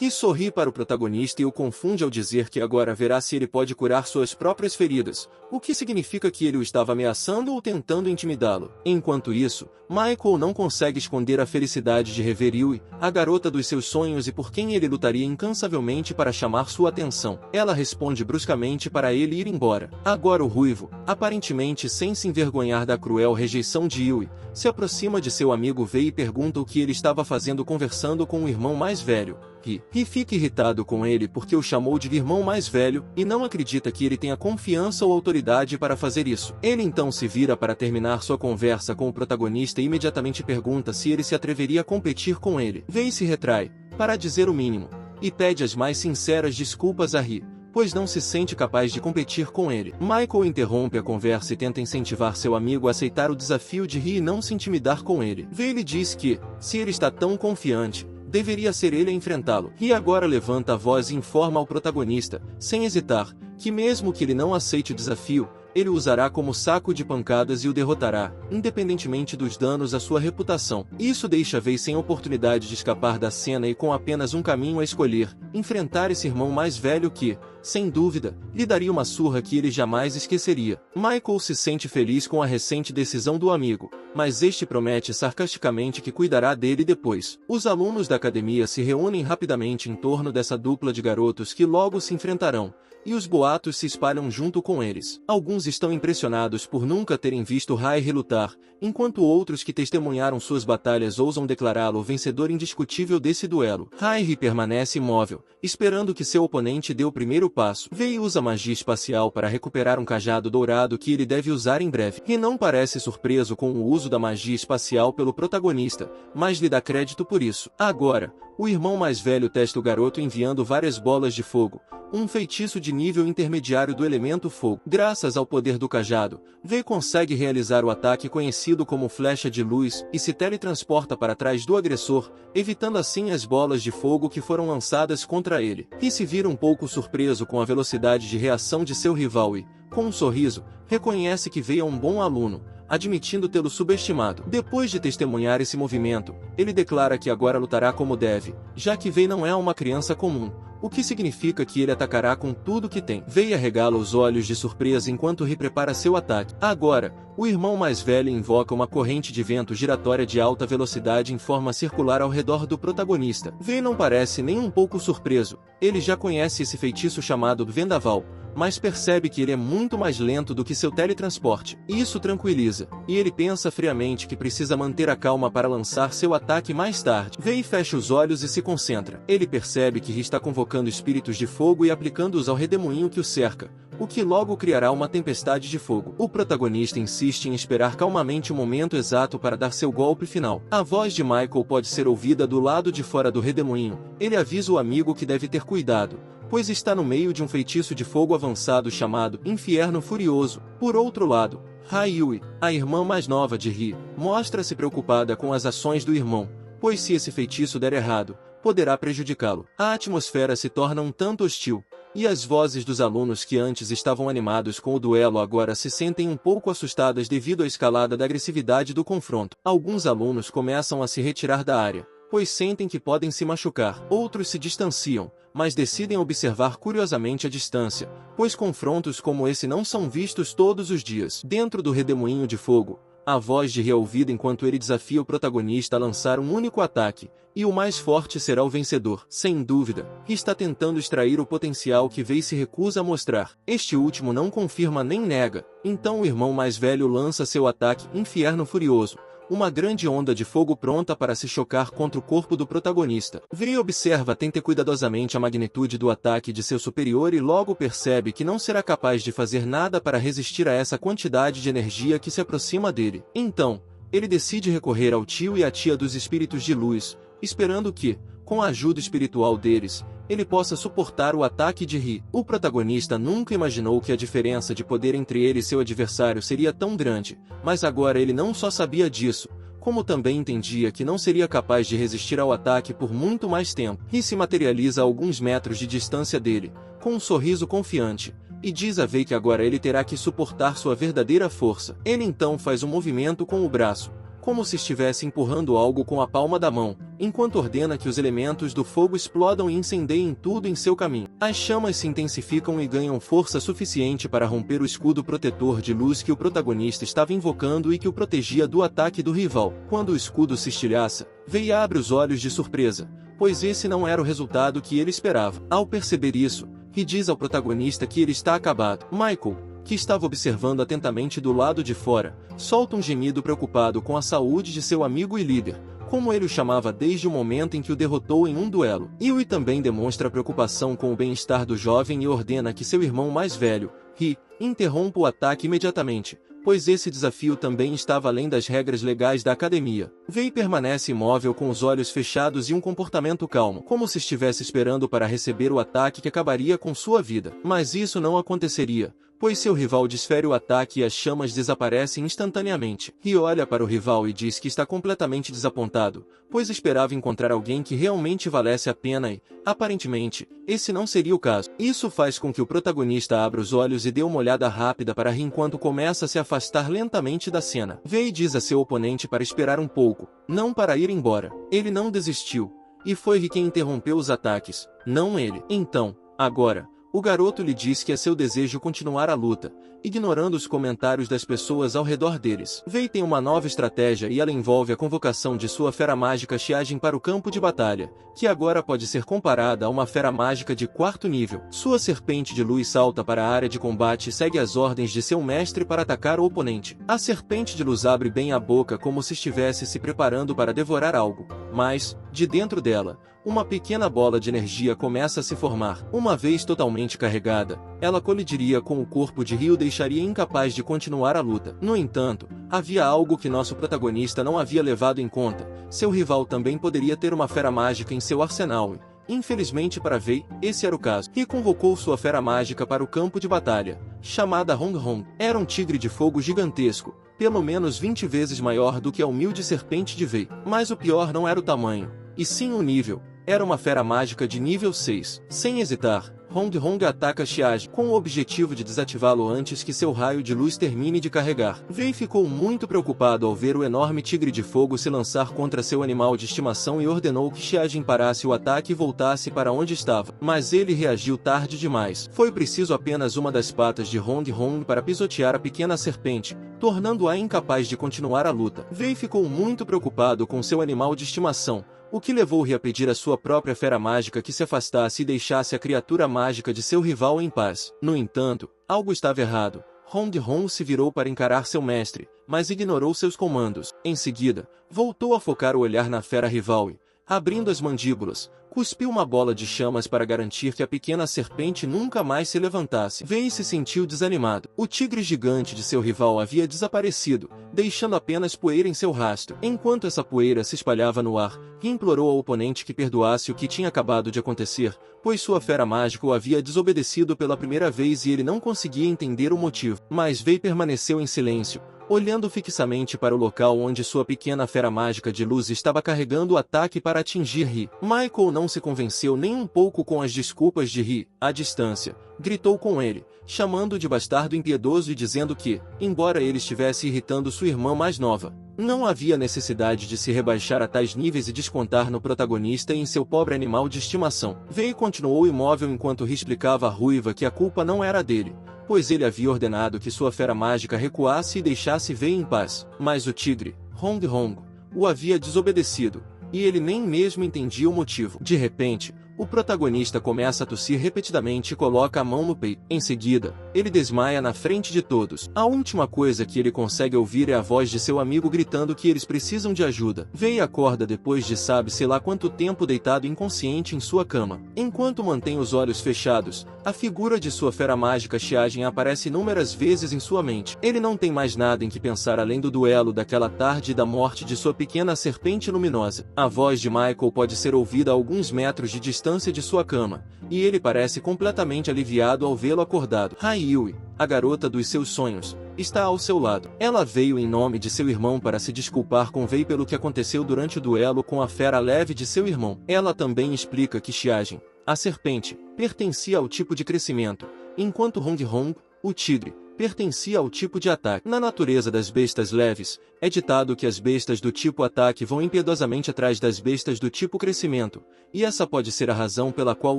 Ri sorri para o protagonista e o confunde ao dizer que agora verá se ele pode curar suas próprias feridas, o que significa que ele o estava ameaçando ou tentando intimidá-lo. Enquanto isso, Michael não consegue esconder a felicidade de rever Yui, a garota dos seus sonhos e por quem ele lutaria incansavelmente para chamar sua atenção. Ela responde bruscamente para ele ir embora. Agora o ruivo, aparentemente sem se envergonhar da cruel rejeição de Yui, se aproxima de seu amigo Vei e pergunta o que ele estava fazendo conversando com o irmão mais velho. Ri fica irritado com ele porque o chamou de irmão mais velho e não acredita que ele tenha confiança ou autoridade para fazer isso. Ele então se vira para terminar sua conversa com o protagonista e imediatamente pergunta se ele se atreveria a competir com ele. Vei se retrai, para dizer o mínimo, e pede as mais sinceras desculpas a Ri, pois não se sente capaz de competir com ele. Michael interrompe a conversa e tenta incentivar seu amigo a aceitar o desafio de Ri e não se intimidar com ele. Vei lhe diz que, se ele está tão confiante, deveria ser ele a enfrentá-lo. Ri agora levanta a voz e informa ao protagonista, sem hesitar, que mesmo que ele não aceite o desafio, ele o usará como saco de pancadas e o derrotará, independentemente dos danos à sua reputação. Isso deixa Vei sem oportunidade de escapar da cena e com apenas um caminho a escolher, enfrentar esse irmão mais velho que, sem dúvida, lhe daria uma surra que ele jamais esqueceria. Michael se sente feliz com a recente decisão do amigo, mas este promete sarcasticamente que cuidará dele depois. Os alunos da academia se reúnem rapidamente em torno dessa dupla de garotos que logo se enfrentarão, e os boatos se espalham junto com eles. Alguns estão impressionados por nunca terem visto Rai lutar, enquanto outros que testemunharam suas batalhas ousam declará-lo o vencedor indiscutível desse duelo. Rai permanece imóvel, esperando que seu oponente dê o primeiro passo. Vei usa magia espacial para recuperar um cajado dourado que ele deve usar em breve. Ri não parece surpreso com o uso da magia espacial pelo protagonista, mas lhe dá crédito por isso. Agora, o irmão mais velho testa o garoto enviando várias bolas de fogo, um feitiço de nível intermediário do elemento fogo. Graças ao poder do cajado, Vei consegue realizar o ataque conhecido como flecha de luz e se teletransporta para trás do agressor, evitando assim as bolas de fogo que foram lançadas contra ele. Ri se vira um pouco surpreso com a velocidade de reação de seu rival e, com um sorriso, reconhece que Vei é um bom aluno, admitindo tê-lo subestimado. Depois de testemunhar esse movimento, ele declara que agora lutará como deve, já que Vei não é uma criança comum, o que significa que ele atacará com tudo que tem. Vei arregala os olhos de surpresa enquanto Ri prepara seu ataque. Agora, o irmão mais velho invoca uma corrente de vento giratória de alta velocidade em forma circular ao redor do protagonista. Vei não parece nem um pouco surpreso, ele já conhece esse feitiço chamado Vendaval, mas percebe que ele é muito mais lento do que seu teletransporte. Isso tranquiliza, e ele pensa friamente que precisa manter a calma para lançar seu ataque mais tarde. Vei fecha os olhos e se concentra. Ele percebe que Ri está convocando espíritos de fogo e aplicando-os ao redemoinho que o cerca, o que logo criará uma tempestade de fogo. O protagonista insiste em esperar calmamente o momento exato para dar seu golpe final. A voz de Michael pode ser ouvida do lado de fora do redemoinho. Ele avisa o amigo que deve ter cuidado, pois está no meio de um feitiço de fogo avançado chamado Inferno Furioso. Por outro lado, Yui, a irmã mais nova de Ri, mostra-se preocupada com as ações do irmão, pois se esse feitiço der errado, poderá prejudicá-lo. A atmosfera se torna um tanto hostil, e as vozes dos alunos que antes estavam animados com o duelo agora se sentem um pouco assustadas devido à escalada da agressividade do confronto. Alguns alunos começam a se retirar da área, pois sentem que podem se machucar. Outros se distanciam, mas decidem observar curiosamente a distância, pois confrontos como esse não são vistos todos os dias. Dentro do redemoinho de fogo, a voz de Ri é ouvida enquanto ele desafia o protagonista a lançar um único ataque, e o mais forte será o vencedor. Sem dúvida, Ri está tentando extrair o potencial que Vei se recusa a mostrar. Este último não confirma nem nega, então o irmão mais velho lança seu ataque Inferno Furioso, uma grande onda de fogo pronta para se chocar contra o corpo do protagonista. Vei observa cuidadosamente a magnitude do ataque de seu superior e logo percebe que não será capaz de fazer nada para resistir a essa quantidade de energia que se aproxima dele. Então, ele decide recorrer ao tio e à tia dos espíritos de luz, esperando que, com a ajuda espiritual deles, ele possa suportar o ataque de Ri. O protagonista nunca imaginou que a diferença de poder entre ele e seu adversário seria tão grande, mas agora ele não só sabia disso, como também entendia que não seria capaz de resistir ao ataque por muito mais tempo. Ri se materializa a alguns metros de distância dele, com um sorriso confiante, e diz a Vei que agora ele terá que suportar sua verdadeira força. Ele então faz um movimento com o braço, como se estivesse empurrando algo com a palma da mão, enquanto ordena que os elementos do fogo explodam e incendeiem tudo em seu caminho. As chamas se intensificam e ganham força suficiente para romper o escudo protetor de luz que o protagonista estava invocando e que o protegia do ataque do rival. Quando o escudo se estilhaça, Vei abre os olhos de surpresa, pois esse não era o resultado que ele esperava. Ao perceber isso, Ri diz ao protagonista que ele está acabado. Michael, que estava observando atentamente do lado de fora, solta um gemido preocupado com a saúde de seu amigo e líder, como ele o chamava desde o momento em que o derrotou em um duelo. Yui também demonstra preocupação com o bem-estar do jovem e ordena que seu irmão mais velho, Ri, interrompa o ataque imediatamente, pois esse desafio também estava além das regras legais da academia. Vei permanece imóvel com os olhos fechados e um comportamento calmo, como se estivesse esperando para receber o ataque que acabaria com sua vida. Mas isso não aconteceria, pois seu rival desfere o ataque e as chamas desaparecem instantaneamente. Ri olha para o rival e diz que está completamente desapontado, pois esperava encontrar alguém que realmente valesse a pena e, aparentemente, esse não seria o caso. Isso faz com que o protagonista abra os olhos e dê uma olhada rápida para Ri enquanto começa a se afastar lentamente da cena. Vei diz a seu oponente para esperar um pouco, não para ir embora. Ele não desistiu, e foi Ri quem interrompeu os ataques, não ele. Então, agora, o garoto lhe diz que é seu desejo continuar a luta, ignorando os comentários das pessoas ao redor deles. Vei tem uma nova estratégia e ela envolve a convocação de sua fera mágica Xiajin para o campo de batalha, que agora pode ser comparada a uma fera mágica de 4º nível. Sua serpente de luz salta para a área de combate e segue as ordens de seu mestre para atacar o oponente. A serpente de luz abre bem a boca como se estivesse se preparando para devorar algo, mas, de dentro dela, uma pequena bola de energia começa a se formar. Uma vez totalmente carregada, ela colidiria com o corpo de Ri e o deixaria incapaz de continuar a luta. No entanto, havia algo que nosso protagonista não havia levado em conta. Seu rival também poderia ter uma fera mágica em seu arsenal e, infelizmente para Vei, esse era o caso. Ri convocou sua fera mágica para o campo de batalha, chamada Hong Hong. Era um tigre de fogo gigantesco, pelo menos 20 vezes maior do que a humilde serpente de Vei. Mas o pior não era o tamanho, e sim o nível. Era uma fera mágica de nível 6. Sem hesitar, Hong Hong ataca Xiajin, com o objetivo de desativá-lo antes que seu raio de luz termine de carregar. Vei ficou muito preocupado ao ver o enorme tigre de fogo se lançar contra seu animal de estimação e ordenou que Xiajin parasse o ataque e voltasse para onde estava. Mas ele reagiu tarde demais. Foi preciso apenas uma das patas de Hong Hong para pisotear a pequena serpente, tornando-a incapaz de continuar a luta. Vei ficou muito preocupado com seu animal de estimação, o que levou Ri a pedir à sua própria fera mágica que se afastasse e deixasse a criatura mágica de seu rival em paz. No entanto, algo estava errado. Hong Hong se virou para encarar seu mestre, mas ignorou seus comandos. Em seguida, voltou a focar o olhar na fera rival e, abrindo as mandíbulas, cuspiu uma bola de chamas para garantir que a pequena serpente nunca mais se levantasse. Vei se sentiu desanimado. O tigre gigante de seu rival havia desaparecido, deixando apenas poeira em seu rastro. Enquanto essa poeira se espalhava no ar, Ri implorou ao oponente que perdoasse o que tinha acabado de acontecer, pois sua fera mágica o havia desobedecido pela primeira vez e ele não conseguia entender o motivo. Mas Vei permaneceu em silêncio, olhando fixamente para o local onde sua pequena fera mágica de luz estava carregando o ataque para atingir Ri. Michael não se convenceu nem um pouco com as desculpas de Ri. À distância, gritou com ele, chamando-o de bastardo impiedoso e dizendo que, embora ele estivesse irritando sua irmã mais nova, não havia necessidade de se rebaixar a tais níveis e descontar no protagonista e em seu pobre animal de estimação. Vei continuou imóvel enquanto Ri explicava à ruiva que a culpa não era dele, pois ele havia ordenado que sua fera mágica recuasse e deixasse Vei em paz. Mas o tigre, Hong Hong, o havia desobedecido, e ele nem mesmo entendia o motivo. De repente, o protagonista começa a tossir repetidamente e coloca a mão no peito. Em seguida, ele desmaia na frente de todos. A última coisa que ele consegue ouvir é a voz de seu amigo gritando que eles precisam de ajuda. Vei acorda depois de sabe-se lá quanto tempo deitado inconsciente em sua cama. Enquanto mantém os olhos fechados, a figura de sua fera mágica Xiajin aparece inúmeras vezes em sua mente. Ele não tem mais nada em que pensar além do duelo daquela tarde e da morte de sua pequena serpente luminosa. A voz de Michael pode ser ouvida a alguns metros de distância de sua cama, e ele parece completamente aliviado ao vê-lo acordado. Yui, a garota dos seus sonhos, está ao seu lado. Ela veio em nome de seu irmão para se desculpar com Vei pelo que aconteceu durante o duelo com a fera leve de seu irmão. Ela também explica que Xiajin, a serpente, pertencia ao tipo de crescimento, enquanto Hong Hong, o tigre, pertencia ao tipo de ataque. Na natureza das bestas leves, é ditado que as bestas do tipo ataque vão impiedosamente atrás das bestas do tipo crescimento, e essa pode ser a razão pela qual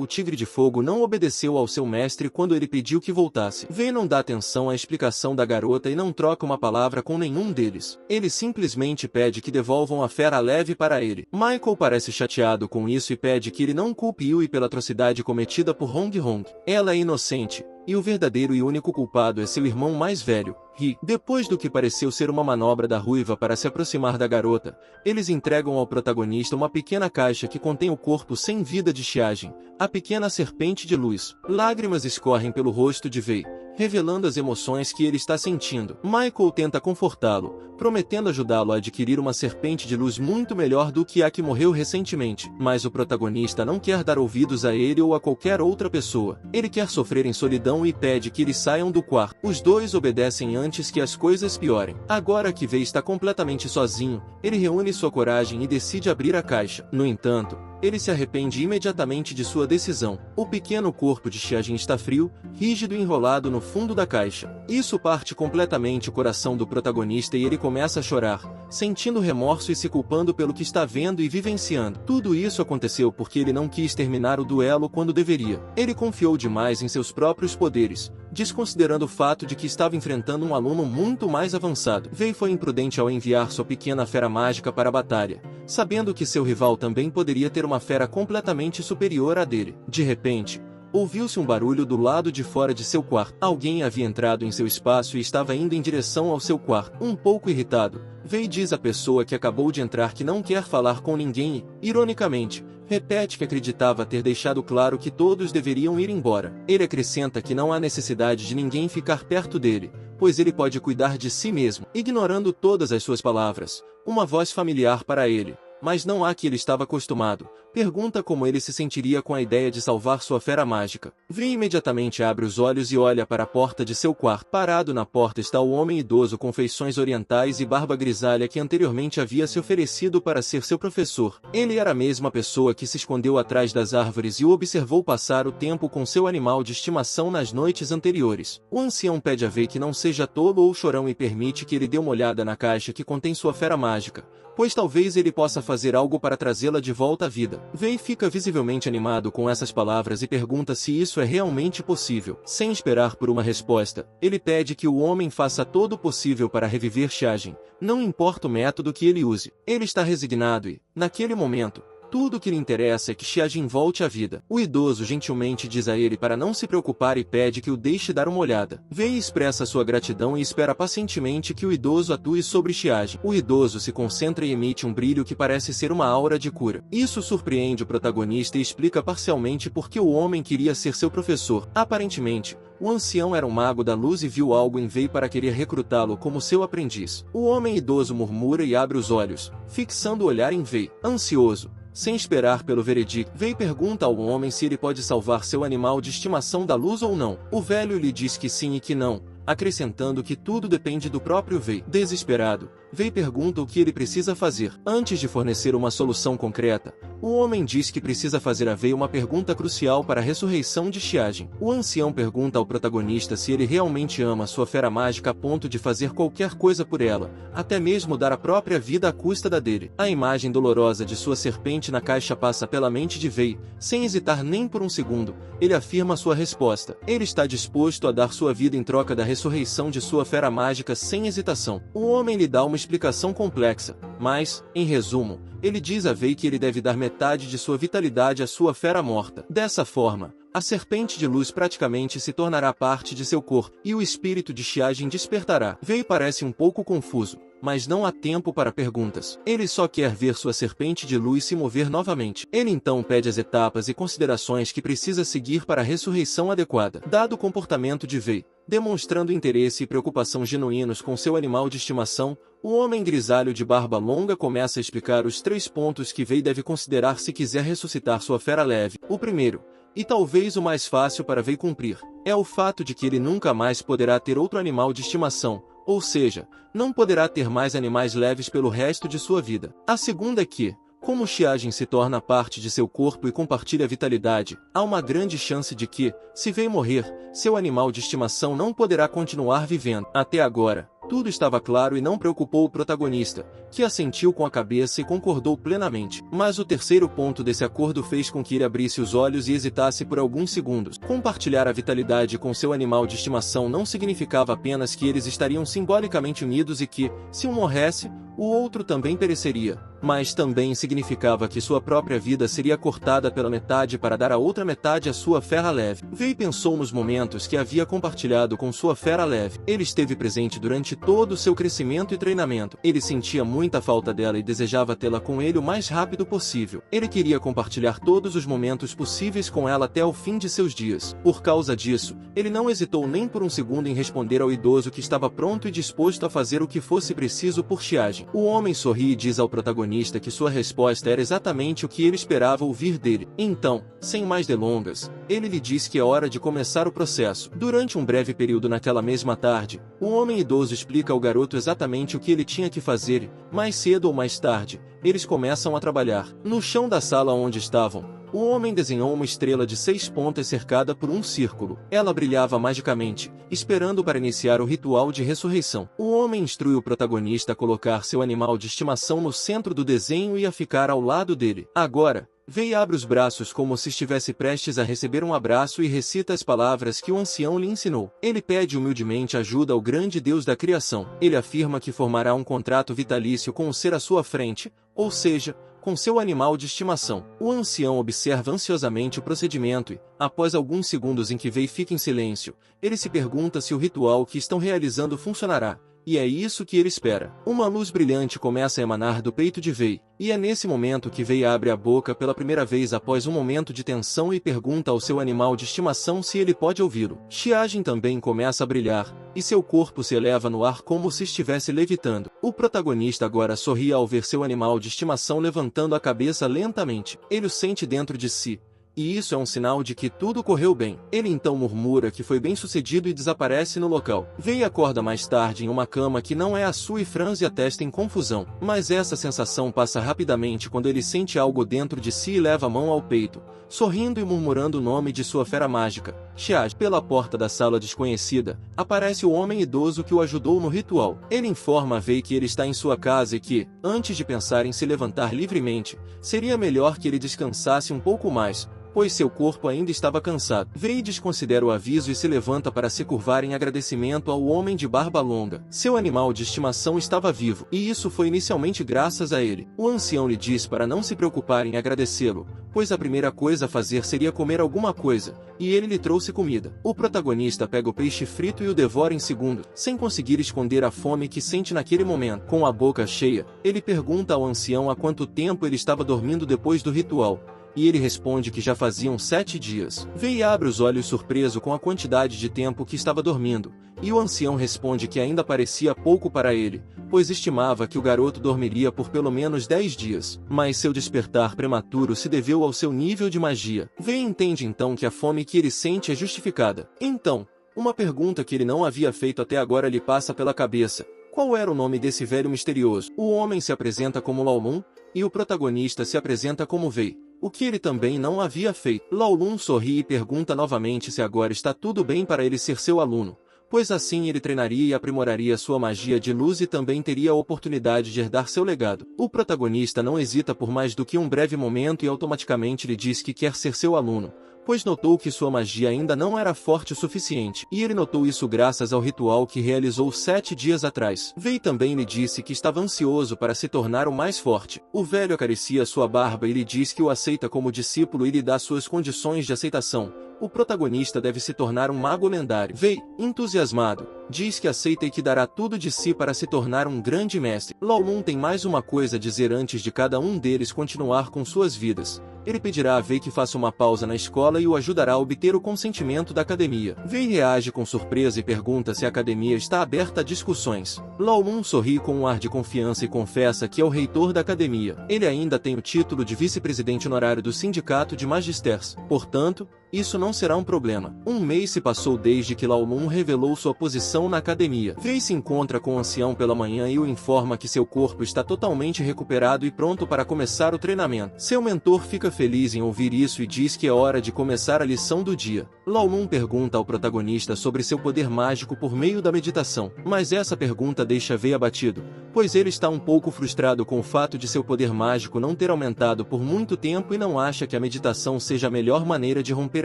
o tigre de fogo não obedeceu ao seu mestre quando ele pediu que voltasse. Vei não dá atenção à explicação da garota e não troca uma palavra com nenhum deles. Ele simplesmente pede que devolvam a fera leve para ele. Michael parece chateado com isso e pede que ele não culpe Yui pela atrocidade cometida por Hong Hong. Ela é inocente, e o verdadeiro e único culpado é seu irmão mais velho, Ri. Depois do que pareceu ser uma manobra da ruiva para se aproximar da garota, eles entregam ao protagonista uma pequena caixa que contém o corpo sem vida de Xiajin, a pequena serpente de luz. Lágrimas escorrem pelo rosto de Wei, revelando as emoções que ele está sentindo. Michael tenta confortá-lo, prometendo ajudá-lo a adquirir uma serpente de luz muito melhor do que a que morreu recentemente. Mas o protagonista não quer dar ouvidos a ele ou a qualquer outra pessoa. Ele quer sofrer em solidão e pede que eles saiam do quarto. Os dois obedecem antes que as coisas piorem. Agora que Wei está completamente sozinho, ele reúne sua coragem e decide abrir a caixa. No entanto, ele se arrepende imediatamente de sua decisão. O pequeno corpo de Xiajin está frio, rígido e enrolado no fundo da caixa. Isso parte completamente o coração do protagonista e ele começa a chorar, sentindo remorso e se culpando pelo que está vendo e vivenciando. Tudo isso aconteceu porque ele não quis terminar o duelo quando deveria. Ele confiou demais em seus próprios poderes, desconsiderando o fato de que estava enfrentando um aluno muito mais avançado. Wei foi imprudente ao enviar sua pequena fera mágica para a batalha, sabendo que seu rival também poderia ter uma fera completamente superior à dele. De repente, ouviu-se um barulho do lado de fora de seu quarto. Alguém havia entrado em seu espaço e estava indo em direção ao seu quarto. Um pouco irritado, Wei diz à pessoa que acabou de entrar que não quer falar com ninguém e, ironicamente, repete que acreditava ter deixado claro que todos deveriam ir embora. Ele acrescenta que não há necessidade de ninguém ficar perto dele, pois ele pode cuidar de si mesmo. Ignorando todas as suas palavras, uma voz familiar para ele, mas não a que ele estava acostumado, pergunta como ele se sentiria com a ideia de salvar sua fera mágica. Wei imediatamente abre os olhos e olha para a porta de seu quarto. Parado na porta está o homem idoso com feições orientais e barba grisalha que anteriormente havia se oferecido para ser seu professor. Ele era a mesma pessoa que se escondeu atrás das árvores e o observou passar o tempo com seu animal de estimação nas noites anteriores. O ancião pede a Wei que não seja tolo ou chorão e permite que ele dê uma olhada na caixa que contém sua fera mágica, pois talvez ele possa fazer algo para trazê-la de volta à vida. Wei fica visivelmente animado com essas palavras e pergunta se isso é realmente possível. Sem esperar por uma resposta, ele pede que o homem faça todo o possível para reviver Xiajin, não importa o método que ele use. Ele está resignado e, naquele momento, tudo o que lhe interessa é que Xiajin volte à vida. O idoso gentilmente diz a ele para não se preocupar e pede que o deixe dar uma olhada. Wei expressa sua gratidão e espera pacientemente que o idoso atue sobre Xiajin. O idoso se concentra e emite um brilho que parece ser uma aura de cura. Isso surpreende o protagonista e explica parcialmente por que o homem queria ser seu professor. Aparentemente, o ancião era um mago da luz e viu algo em Wei para querer recrutá-lo como seu aprendiz. O homem idoso murmura e abre os olhos, fixando o olhar em Wei. Ansioso, sem esperar pelo veredicto, Wei pergunta ao homem se ele pode salvar seu animal de estimação da luz ou não. O velho lhe diz que sim e que não, acrescentando que tudo depende do próprio Wei. Desesperado, Wei pergunta o que ele precisa fazer. Antes de fornecer uma solução concreta, o homem diz que precisa fazer a Wei uma pergunta crucial para a ressurreição de Xiajin. O ancião pergunta ao protagonista se ele realmente ama sua fera mágica a ponto de fazer qualquer coisa por ela, até mesmo dar a própria vida à custa da dele. A imagem dolorosa de sua serpente na caixa passa pela mente de Wei, sem hesitar nem por um segundo. Ele afirma sua resposta. Ele está disposto a dar sua vida em troca da ressurreição de sua fera mágica sem hesitação. O homem lhe dá uma explicação complexa, mas, em resumo, ele diz a Wei que ele deve dar metade de sua vitalidade à sua fera morta. Dessa forma, a serpente de luz praticamente se tornará parte de seu corpo, e o espírito de Xiajin despertará. Wei parece um pouco confuso, mas não há tempo para perguntas. Ele só quer ver sua serpente de luz se mover novamente. Ele então pede as etapas e considerações que precisa seguir para a ressurreição adequada. Dado o comportamento de Wei, demonstrando interesse e preocupação genuínos com seu animal de estimação, o homem grisalho de barba longa começa a explicar os 3 pontos que Wei deve considerar se quiser ressuscitar sua fera leve. O primeiro, e talvez o mais fácil para Wei cumprir, é o fato de que ele nunca mais poderá ter outro animal de estimação, ou seja, não poderá ter mais animais leves pelo resto de sua vida. A segunda é que, Como Xiajin se torna parte de seu corpo e compartilha vitalidade, há uma grande chance de que, se Wei morrer, seu animal de estimação não poderá continuar vivendo. Até agora, tudo estava claro e não preocupou o protagonista, que assentiu com a cabeça e concordou plenamente. Mas o terceiro ponto desse acordo fez com que ele abrisse os olhos e hesitasse por alguns segundos. Compartilhar a vitalidade com seu animal de estimação não significava apenas que eles estariam simbolicamente unidos e que, se um morresse, o outro também pereceria, mas também significava que sua própria vida seria cortada pela metade para dar a outra metade à sua fera leve. Wei pensou nos momentos que havia compartilhado com sua fera leve. Ele esteve presente durante todo o seu crescimento e treinamento. Ele sentia muita falta dela e desejava tê-la com ele o mais rápido possível. Ele queria compartilhar todos os momentos possíveis com ela até o fim de seus dias. Por causa disso, ele não hesitou nem por um segundo em responder ao idoso que estava pronto e disposto a fazer o que fosse preciso por Xiajin. O homem sorri e diz ao protagonista que sua resposta era exatamente o que ele esperava ouvir dele. Então, sem mais delongas, ele lhe diz que é hora de começar o processo. Durante um breve período naquela mesma tarde, o homem idoso explica ao garoto exatamente o que ele tinha que fazer e, mais cedo ou mais tarde, eles começam a trabalhar. No chão da sala onde estavam, o homem desenhou uma estrela de 6 pontas cercada por um círculo. Ela brilhava magicamente, esperando para iniciar o ritual de ressurreição. O homem instrui o protagonista a colocar seu animal de estimação no centro do desenho e a ficar ao lado dele. Agora, Wei abre os braços como se estivesse prestes a receber um abraço e recita as palavras que o ancião lhe ensinou. Ele pede humildemente ajuda ao grande Deus da criação. Ele afirma que formará um contrato vitalício com o ser à sua frente, ou seja, com seu animal de estimação. O ancião observa ansiosamente o procedimento e, após alguns segundos em que Wei fica em silêncio, ele se pergunta se o ritual que estão realizando funcionará. E é isso que ele espera. Uma luz brilhante começa a emanar do peito de Wei, e é nesse momento que Wei abre a boca pela primeira vez após um momento de tensão e pergunta ao seu animal de estimação se ele pode ouvi-lo. Xiajin também começa a brilhar, e seu corpo se eleva no ar como se estivesse levitando. O protagonista agora sorri ao ver seu animal de estimação levantando a cabeça lentamente. Ele o sente dentro de si. E isso é um sinal de que tudo correu bem. Ele então murmura que foi bem sucedido e desaparece no local. Wei acorda mais tarde em uma cama que não é a sua e franze a testa em confusão. Mas essa sensação passa rapidamente quando ele sente algo dentro de si e leva a mão ao peito, sorrindo e murmurando o nome de sua fera mágica, Xiajin. Pela porta da sala desconhecida, aparece o homem idoso que o ajudou no ritual. Ele informa a Wei que ele está em sua casa e que, antes de pensar em se levantar livremente, seria melhor que ele descansasse um pouco mais, pois seu corpo ainda estava cansado. Wei desconsidera o aviso e se levanta para se curvar em agradecimento ao homem de barba longa. Seu animal de estimação estava vivo, e isso foi inicialmente graças a ele. O ancião lhe diz para não se preocupar em agradecê-lo, pois a primeira coisa a fazer seria comer alguma coisa, e ele lhe trouxe comida. O protagonista pega o peixe frito e o devora em segundos, sem conseguir esconder a fome que sente naquele momento. Com a boca cheia, ele pergunta ao ancião há quanto tempo ele estava dormindo depois do ritual, e ele responde que já faziam 7 dias. Wei abre os olhos surpreso com a quantidade de tempo que estava dormindo, e o ancião responde que ainda parecia pouco para ele, pois estimava que o garoto dormiria por pelo menos 10 dias. Mas seu despertar prematuro se deveu ao seu nível de magia. Wei entende então que a fome que ele sente é justificada. Então, uma pergunta que ele não havia feito até agora lhe passa pela cabeça. Qual era o nome desse velho misterioso? O homem se apresenta como Lao Lun, e o protagonista se apresenta como Wei, o que ele também não havia feito. Lao Lun sorri e pergunta novamente se agora está tudo bem para ele ser seu aluno, pois assim ele treinaria e aprimoraria sua magia de luz e também teria a oportunidade de herdar seu legado. O protagonista não hesita por mais do que um breve momento e automaticamente lhe diz que quer ser seu aluno, pois notou que sua magia ainda não era forte o suficiente. E ele notou isso graças ao ritual que realizou 7 dias atrás. Wei também lhe disse que estava ansioso para se tornar o mais forte. O velho acaricia sua barba e lhe diz que o aceita como discípulo e lhe dá suas condições de aceitação. O protagonista deve se tornar um mago lendário. Wei, entusiasmado, diz que aceita e que dará tudo de si para se tornar um grande mestre. Lao Lun tem mais uma coisa a dizer antes de cada um deles continuar com suas vidas. Ele pedirá a Wei que faça uma pausa na escola e o ajudará a obter o consentimento da academia. Wei reage com surpresa e pergunta se a academia está aberta a discussões. Lao Lun sorri com um ar de confiança e confessa que é o reitor da academia. Ele ainda tem o título de vice-presidente honorário do Sindicato de Magisters. Portanto, isso não será um problema. Um mês se passou desde que Lao Lun revelou sua posição recuperação na academia. Vei se encontra com o ancião pela manhã e o informa que seu corpo está totalmente recuperado e pronto para começar o treinamento. Seu mentor fica feliz em ouvir isso e diz que é hora de começar a lição do dia. Lao Lun pergunta ao protagonista sobre seu poder mágico por meio da meditação, mas essa pergunta deixa Wei abatido, pois ele está um pouco frustrado com o fato de seu poder mágico não ter aumentado por muito tempo e não acha que a meditação seja a melhor maneira de romper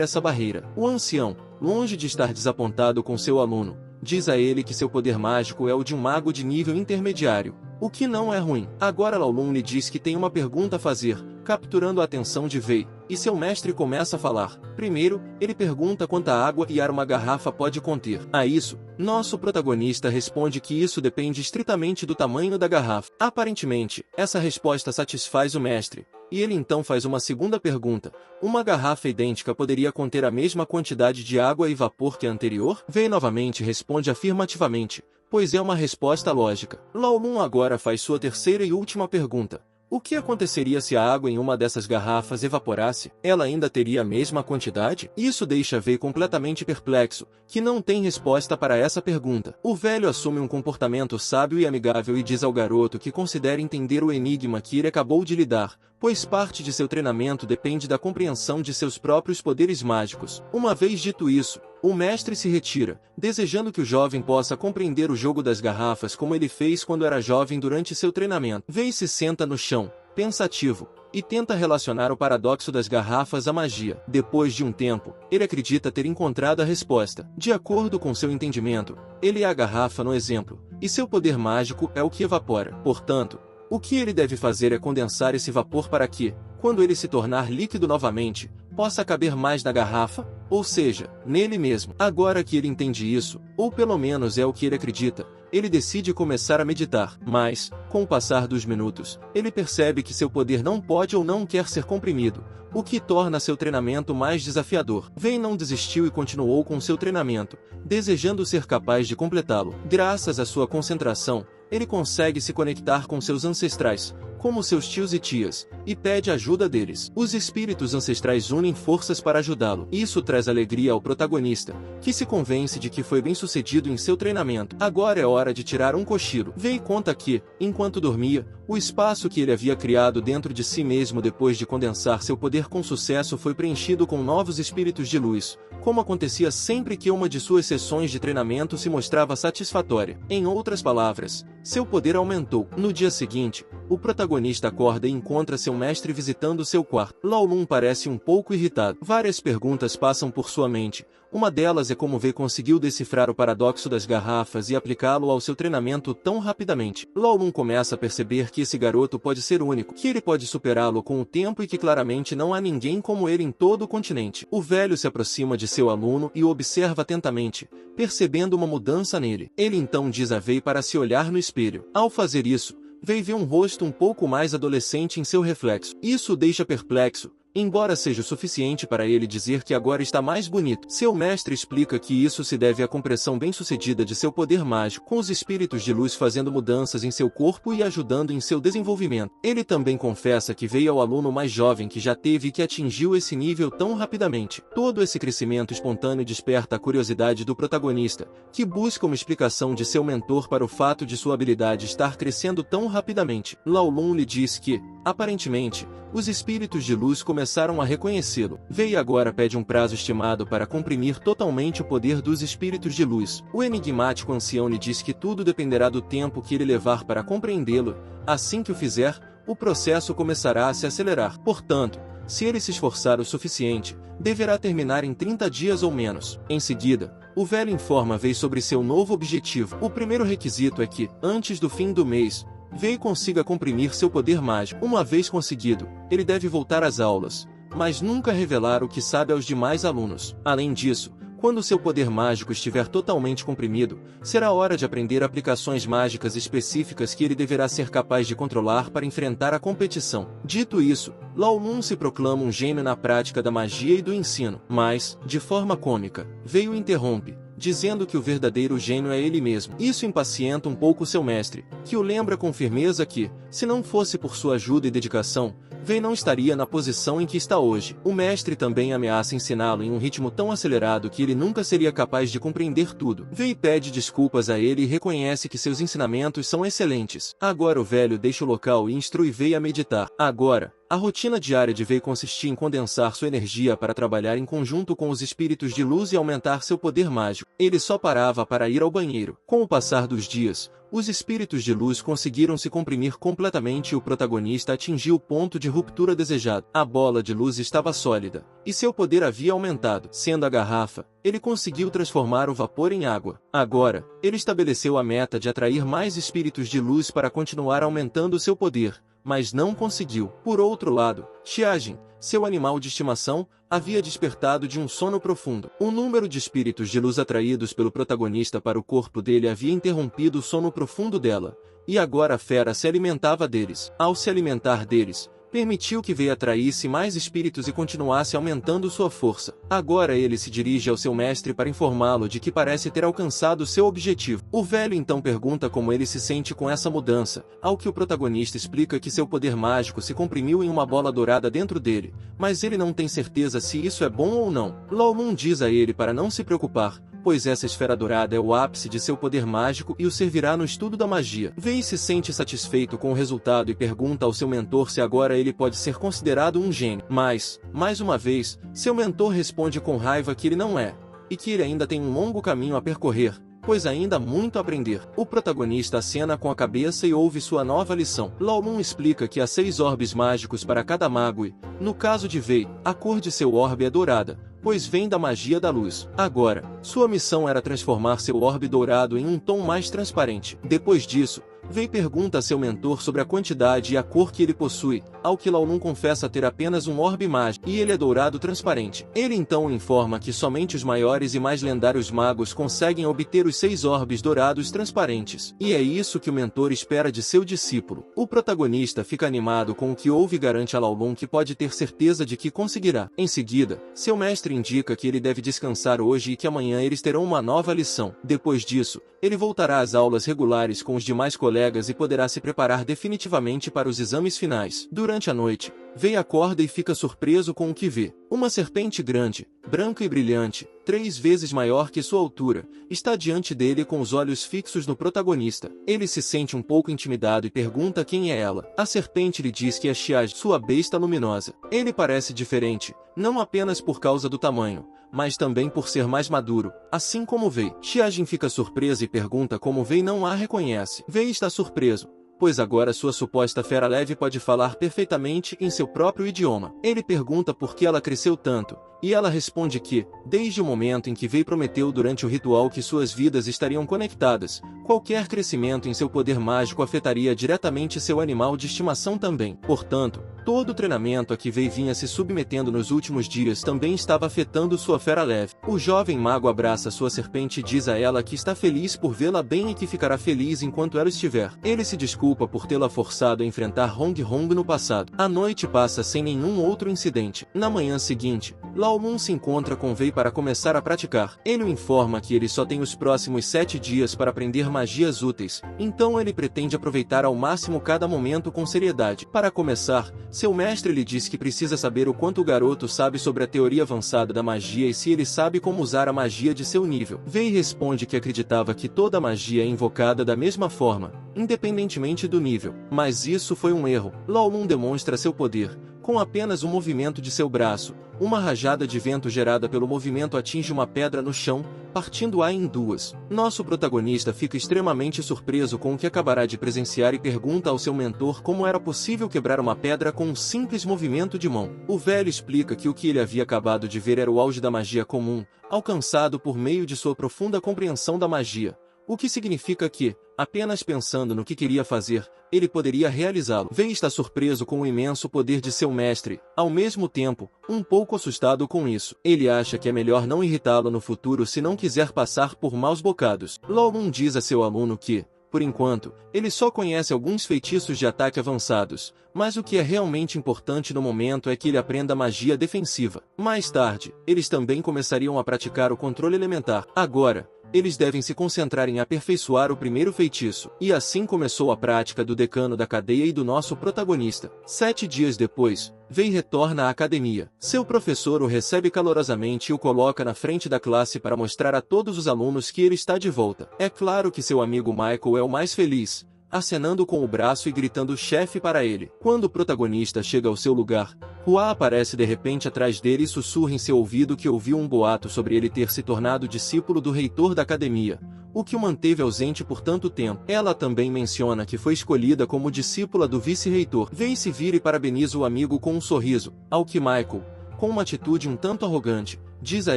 essa barreira. O ancião, longe de estar desapontado com seu aluno, diz a ele que seu poder mágico é o de um mago de nível intermediário, o que não é ruim. Agora Lao Lun lhe diz que tem uma pergunta a fazer, capturando a atenção de Wei, e seu mestre começa a falar. Primeiro, ele pergunta quanta água e ar uma garrafa pode conter. A isso, nosso protagonista responde que isso depende estritamente do tamanho da garrafa. Aparentemente, essa resposta satisfaz o mestre, e ele então faz uma segunda pergunta. Uma garrafa idêntica poderia conter a mesma quantidade de água e vapor que a anterior? Wei novamente responde afirmativamente, pois é uma resposta lógica. Lao Lun agora faz sua terceira e última pergunta. O que aconteceria se a água em uma dessas garrafas evaporasse? Ela ainda teria a mesma quantidade? Isso deixa Wei completamente perplexo, que não tem resposta para essa pergunta. O velho assume um comportamento sábio e amigável e diz ao garoto que considera entender o enigma que ele acabou de lhe dar, pois parte de seu treinamento depende da compreensão de seus próprios poderes mágicos. Uma vez dito isso, o mestre se retira, desejando que o jovem possa compreender o jogo das garrafas como ele fez quando era jovem durante seu treinamento. Wei se senta no chão, pensativo, e tenta relacionar o paradoxo das garrafas à magia. Depois de um tempo, ele acredita ter encontrado a resposta. De acordo com seu entendimento, ele é a garrafa no exemplo, e seu poder mágico é o que evapora. Portanto, o que ele deve fazer é condensar esse vapor para que, quando ele se tornar líquido novamente, possa caber mais na garrafa, ou seja, nele mesmo. Agora que ele entende isso, ou pelo menos é o que ele acredita, ele decide começar a meditar. Mas, com o passar dos minutos, ele percebe que seu poder não pode ou não quer ser comprimido, o que torna seu treinamento mais desafiador. Wei não desistiu e continuou com seu treinamento, desejando ser capaz de completá-lo. Graças à sua concentração, ele consegue se conectar com seus ancestrais, como seus tios e tias, e pede ajuda deles. Os espíritos ancestrais unem forças para ajudá-lo. Isso traz alegria ao protagonista, que se convence de que foi bem-sucedido em seu treinamento. Agora é hora de tirar um cochilo. Wei conta que, enquanto dormia, o espaço que ele havia criado dentro de si mesmo depois de condensar seu poder com sucesso foi preenchido com novos espíritos de luz, como acontecia sempre que uma de suas sessões de treinamento se mostrava satisfatória. Em outras palavras, seu poder aumentou. No dia seguinte, o protagonista acorda e encontra seu mestre visitando seu quarto. Lao Lun parece um pouco irritado. Várias perguntas passam por sua mente. Uma delas é como Wei conseguiu decifrar o paradoxo das garrafas e aplicá-lo ao seu treinamento tão rapidamente. Lao Lun começa a perceber que esse garoto pode ser único, que ele pode superá-lo com o tempo e que claramente não há ninguém como ele em todo o continente. O velho se aproxima de seu aluno e o observa atentamente, percebendo uma mudança nele. Ele então diz a Wei para se olhar no espelho. Ao fazer isso, Wei vê um rosto um pouco mais adolescente em seu reflexo. Isso o deixa perplexo, embora seja o suficiente para ele dizer que agora está mais bonito. Seu mestre explica que isso se deve à compressão bem-sucedida de seu poder mágico, com os espíritos de luz fazendo mudanças em seu corpo e ajudando em seu desenvolvimento. Ele também confessa que veio ao aluno mais jovem que já teve e que atingiu esse nível tão rapidamente. Todo esse crescimento espontâneo desperta a curiosidade do protagonista, que busca uma explicação de seu mentor para o fato de sua habilidade estar crescendo tão rapidamente. Lao Lun lhe diz que, aparentemente, os espíritos de luz começaram a reconhecê-lo. Wei agora pede um prazo estimado para comprimir totalmente o poder dos espíritos de luz. O enigmático ancião lhe diz que tudo dependerá do tempo que ele levar para compreendê-lo. Assim que o fizer, o processo começará a se acelerar. Portanto, se ele se esforçar o suficiente, deverá terminar em 30 dias ou menos. Em seguida, o velho informa Wei sobre seu novo objetivo. O primeiro requisito é que, antes do fim do mês, Wei consiga comprimir seu poder mágico. Uma vez conseguido, ele deve voltar às aulas, mas nunca revelar o que sabe aos demais alunos. Além disso, quando seu poder mágico estiver totalmente comprimido, será hora de aprender aplicações mágicas específicas que ele deverá ser capaz de controlar para enfrentar a competição. Dito isso, Lao Lun se proclama um gênio na prática da magia e do ensino. Mas, de forma cômica, Wei o interrompe, dizendo que o verdadeiro gênio é ele mesmo. Isso impacienta um pouco seu mestre, que o lembra com firmeza que, se não fosse por sua ajuda e dedicação, Wei não estaria na posição em que está hoje. O mestre também ameaça ensiná-lo em um ritmo tão acelerado que ele nunca seria capaz de compreender tudo. Wei pede desculpas a ele e reconhece que seus ensinamentos são excelentes. Agora o velho deixa o local e instrui Wei a meditar. Agora, a rotina diária de Wei consistia em condensar sua energia para trabalhar em conjunto com os espíritos de luz e aumentar seu poder mágico. Ele só parava para ir ao banheiro. Com o passar dos dias, os espíritos de luz conseguiram se comprimir completamente e o protagonista atingiu o ponto de ruptura desejado. A bola de luz estava sólida, e seu poder havia aumentado. Sendo a garrafa, ele conseguiu transformar o vapor em água. Agora, ele estabeleceu a meta de atrair mais espíritos de luz para continuar aumentando seu poder, mas não conseguiu. Por outro lado, Xiajin, seu animal de estimação, havia despertado de um sono profundo. O número de espíritos de luz atraídos pelo protagonista para o corpo dele havia interrompido o sono profundo dela, e agora a fera se alimentava deles. Ao se alimentar deles, permitiu que Wei atraísse mais espíritos e continuasse aumentando sua força. Agora ele se dirige ao seu mestre para informá-lo de que parece ter alcançado seu objetivo. O velho então pergunta como ele se sente com essa mudança, ao que o protagonista explica que seu poder mágico se comprimiu em uma bola dourada dentro dele, mas ele não tem certeza se isso é bom ou não. Lao Mun diz a ele para não se preocupar, pois essa esfera dourada é o ápice de seu poder mágico e o servirá no estudo da magia. Wei se sente satisfeito com o resultado e pergunta ao seu mentor se agora ele pode ser considerado um gênio. Mas, mais uma vez, seu mentor responde com raiva que ele não é, e que ele ainda tem um longo caminho a percorrer, pois ainda há muito a aprender. O protagonista acena com a cabeça e ouve sua nova lição. Lao Mun explica que há 6 orbes mágicos para cada mago e, no caso de Wei, a cor de seu orbe é dourada, pois vem da magia da luz. Agora, sua missão era transformar seu orbe dourado em um tom mais transparente. Depois disso, Wei pergunta a seu mentor sobre a quantidade e a cor que ele possui, ao que Lao Nun confessa ter apenas um orbe mágico, e ele é dourado transparente. Ele então o informa que somente os maiores e mais lendários magos conseguem obter os 6 orbes dourados transparentes. E é isso que o mentor espera de seu discípulo. O protagonista fica animado com o que ouve e garante a Lao Nun que pode ter certeza de que conseguirá. Em seguida, seu mestre indica que ele deve descansar hoje e que amanhã eles terão uma nova lição. Depois disso, ele voltará às aulas regulares com os demais colegas e poderá se preparar definitivamente para os exames finais. Durante a noite, Wei acorda e fica surpreso com o que vê. Uma serpente grande, branca e brilhante, 3 vezes maior que sua altura, está diante dele com os olhos fixos no protagonista. Ele se sente um pouco intimidado e pergunta quem é ela. A serpente lhe diz que é Xiaj, sua besta luminosa. Ele parece diferente, não apenas por causa do tamanho, mas também por ser mais maduro, assim como Wei. Xiajin fica surpresa e pergunta como Wei não a reconhece. Wei está surpreso, pois agora sua suposta fera leve pode falar perfeitamente em seu próprio idioma. Ele pergunta por que ela cresceu tanto, e ela responde que, desde o momento em que Wei prometeu durante o ritual que suas vidas estariam conectadas, qualquer crescimento em seu poder mágico afetaria diretamente seu animal de estimação também. Portanto, todo o treinamento a que Wei vinha se submetendo nos últimos dias também estava afetando sua fera leve. O jovem mago abraça sua serpente e diz a ela que está feliz por vê-la bem e que ficará feliz enquanto ela estiver. Ele se desculpa por tê-la forçado a enfrentar Hong Hong no passado. A noite passa sem nenhum outro incidente. Na manhã seguinte, Lao Mun se encontra com Wei para começar a praticar. Ele o informa que ele só tem os próximos 7 dias para aprender magias úteis, então ele pretende aproveitar ao máximo cada momento com seriedade. Para começar, seu mestre lhe diz que precisa saber o quanto o garoto sabe sobre a teoria avançada da magia e se ele sabe como usar a magia de seu nível. Wei responde que acreditava que toda magia é invocada da mesma forma, independentemente do nível. Mas isso foi um erro. Lao Mun demonstra seu poder. Com apenas um movimento de seu braço, uma rajada de vento gerada pelo movimento atinge uma pedra no chão, partindo-a em 2. Nosso protagonista fica extremamente surpreso com o que acabará de presenciar e pergunta ao seu mentor como era possível quebrar uma pedra com um simples movimento de mão. O velho explica que o que ele havia acabado de ver era o auge da magia comum, alcançado por meio de sua profunda compreensão da magia, o que significa que, apenas pensando no que queria fazer, ele poderia realizá-lo. Wei está surpreso com o imenso poder de seu mestre, ao mesmo tempo, um pouco assustado com isso. Ele acha que é melhor não irritá-lo no futuro se não quiser passar por maus bocados. Lao Mun diz a seu aluno que, por enquanto, ele só conhece alguns feitiços de ataque avançados, mas o que é realmente importante no momento é que ele aprenda magia defensiva. Mais tarde, eles também começariam a praticar o controle elementar. Agora, eles devem se concentrar em aperfeiçoar o primeiro feitiço. E assim começou a prática do decano da cadeia e do nosso protagonista. 7 dias depois, Vei retorna à academia. Seu professor o recebe calorosamente e o coloca na frente da classe para mostrar a todos os alunos que ele está de volta. É claro que seu amigo Michael é o mais feliz, acenando com o braço e gritando chefe para ele. Quando o protagonista chega ao seu lugar, Hua aparece de repente atrás dele e sussurra em seu ouvido que ouviu um boato sobre ele ter se tornado discípulo do reitor da academia, o que o manteve ausente por tanto tempo. Ela também menciona que foi escolhida como discípula do vice-reitor. Vei se vira e parabeniza o amigo com um sorriso, ao que Michael, com uma atitude um tanto arrogante, diz a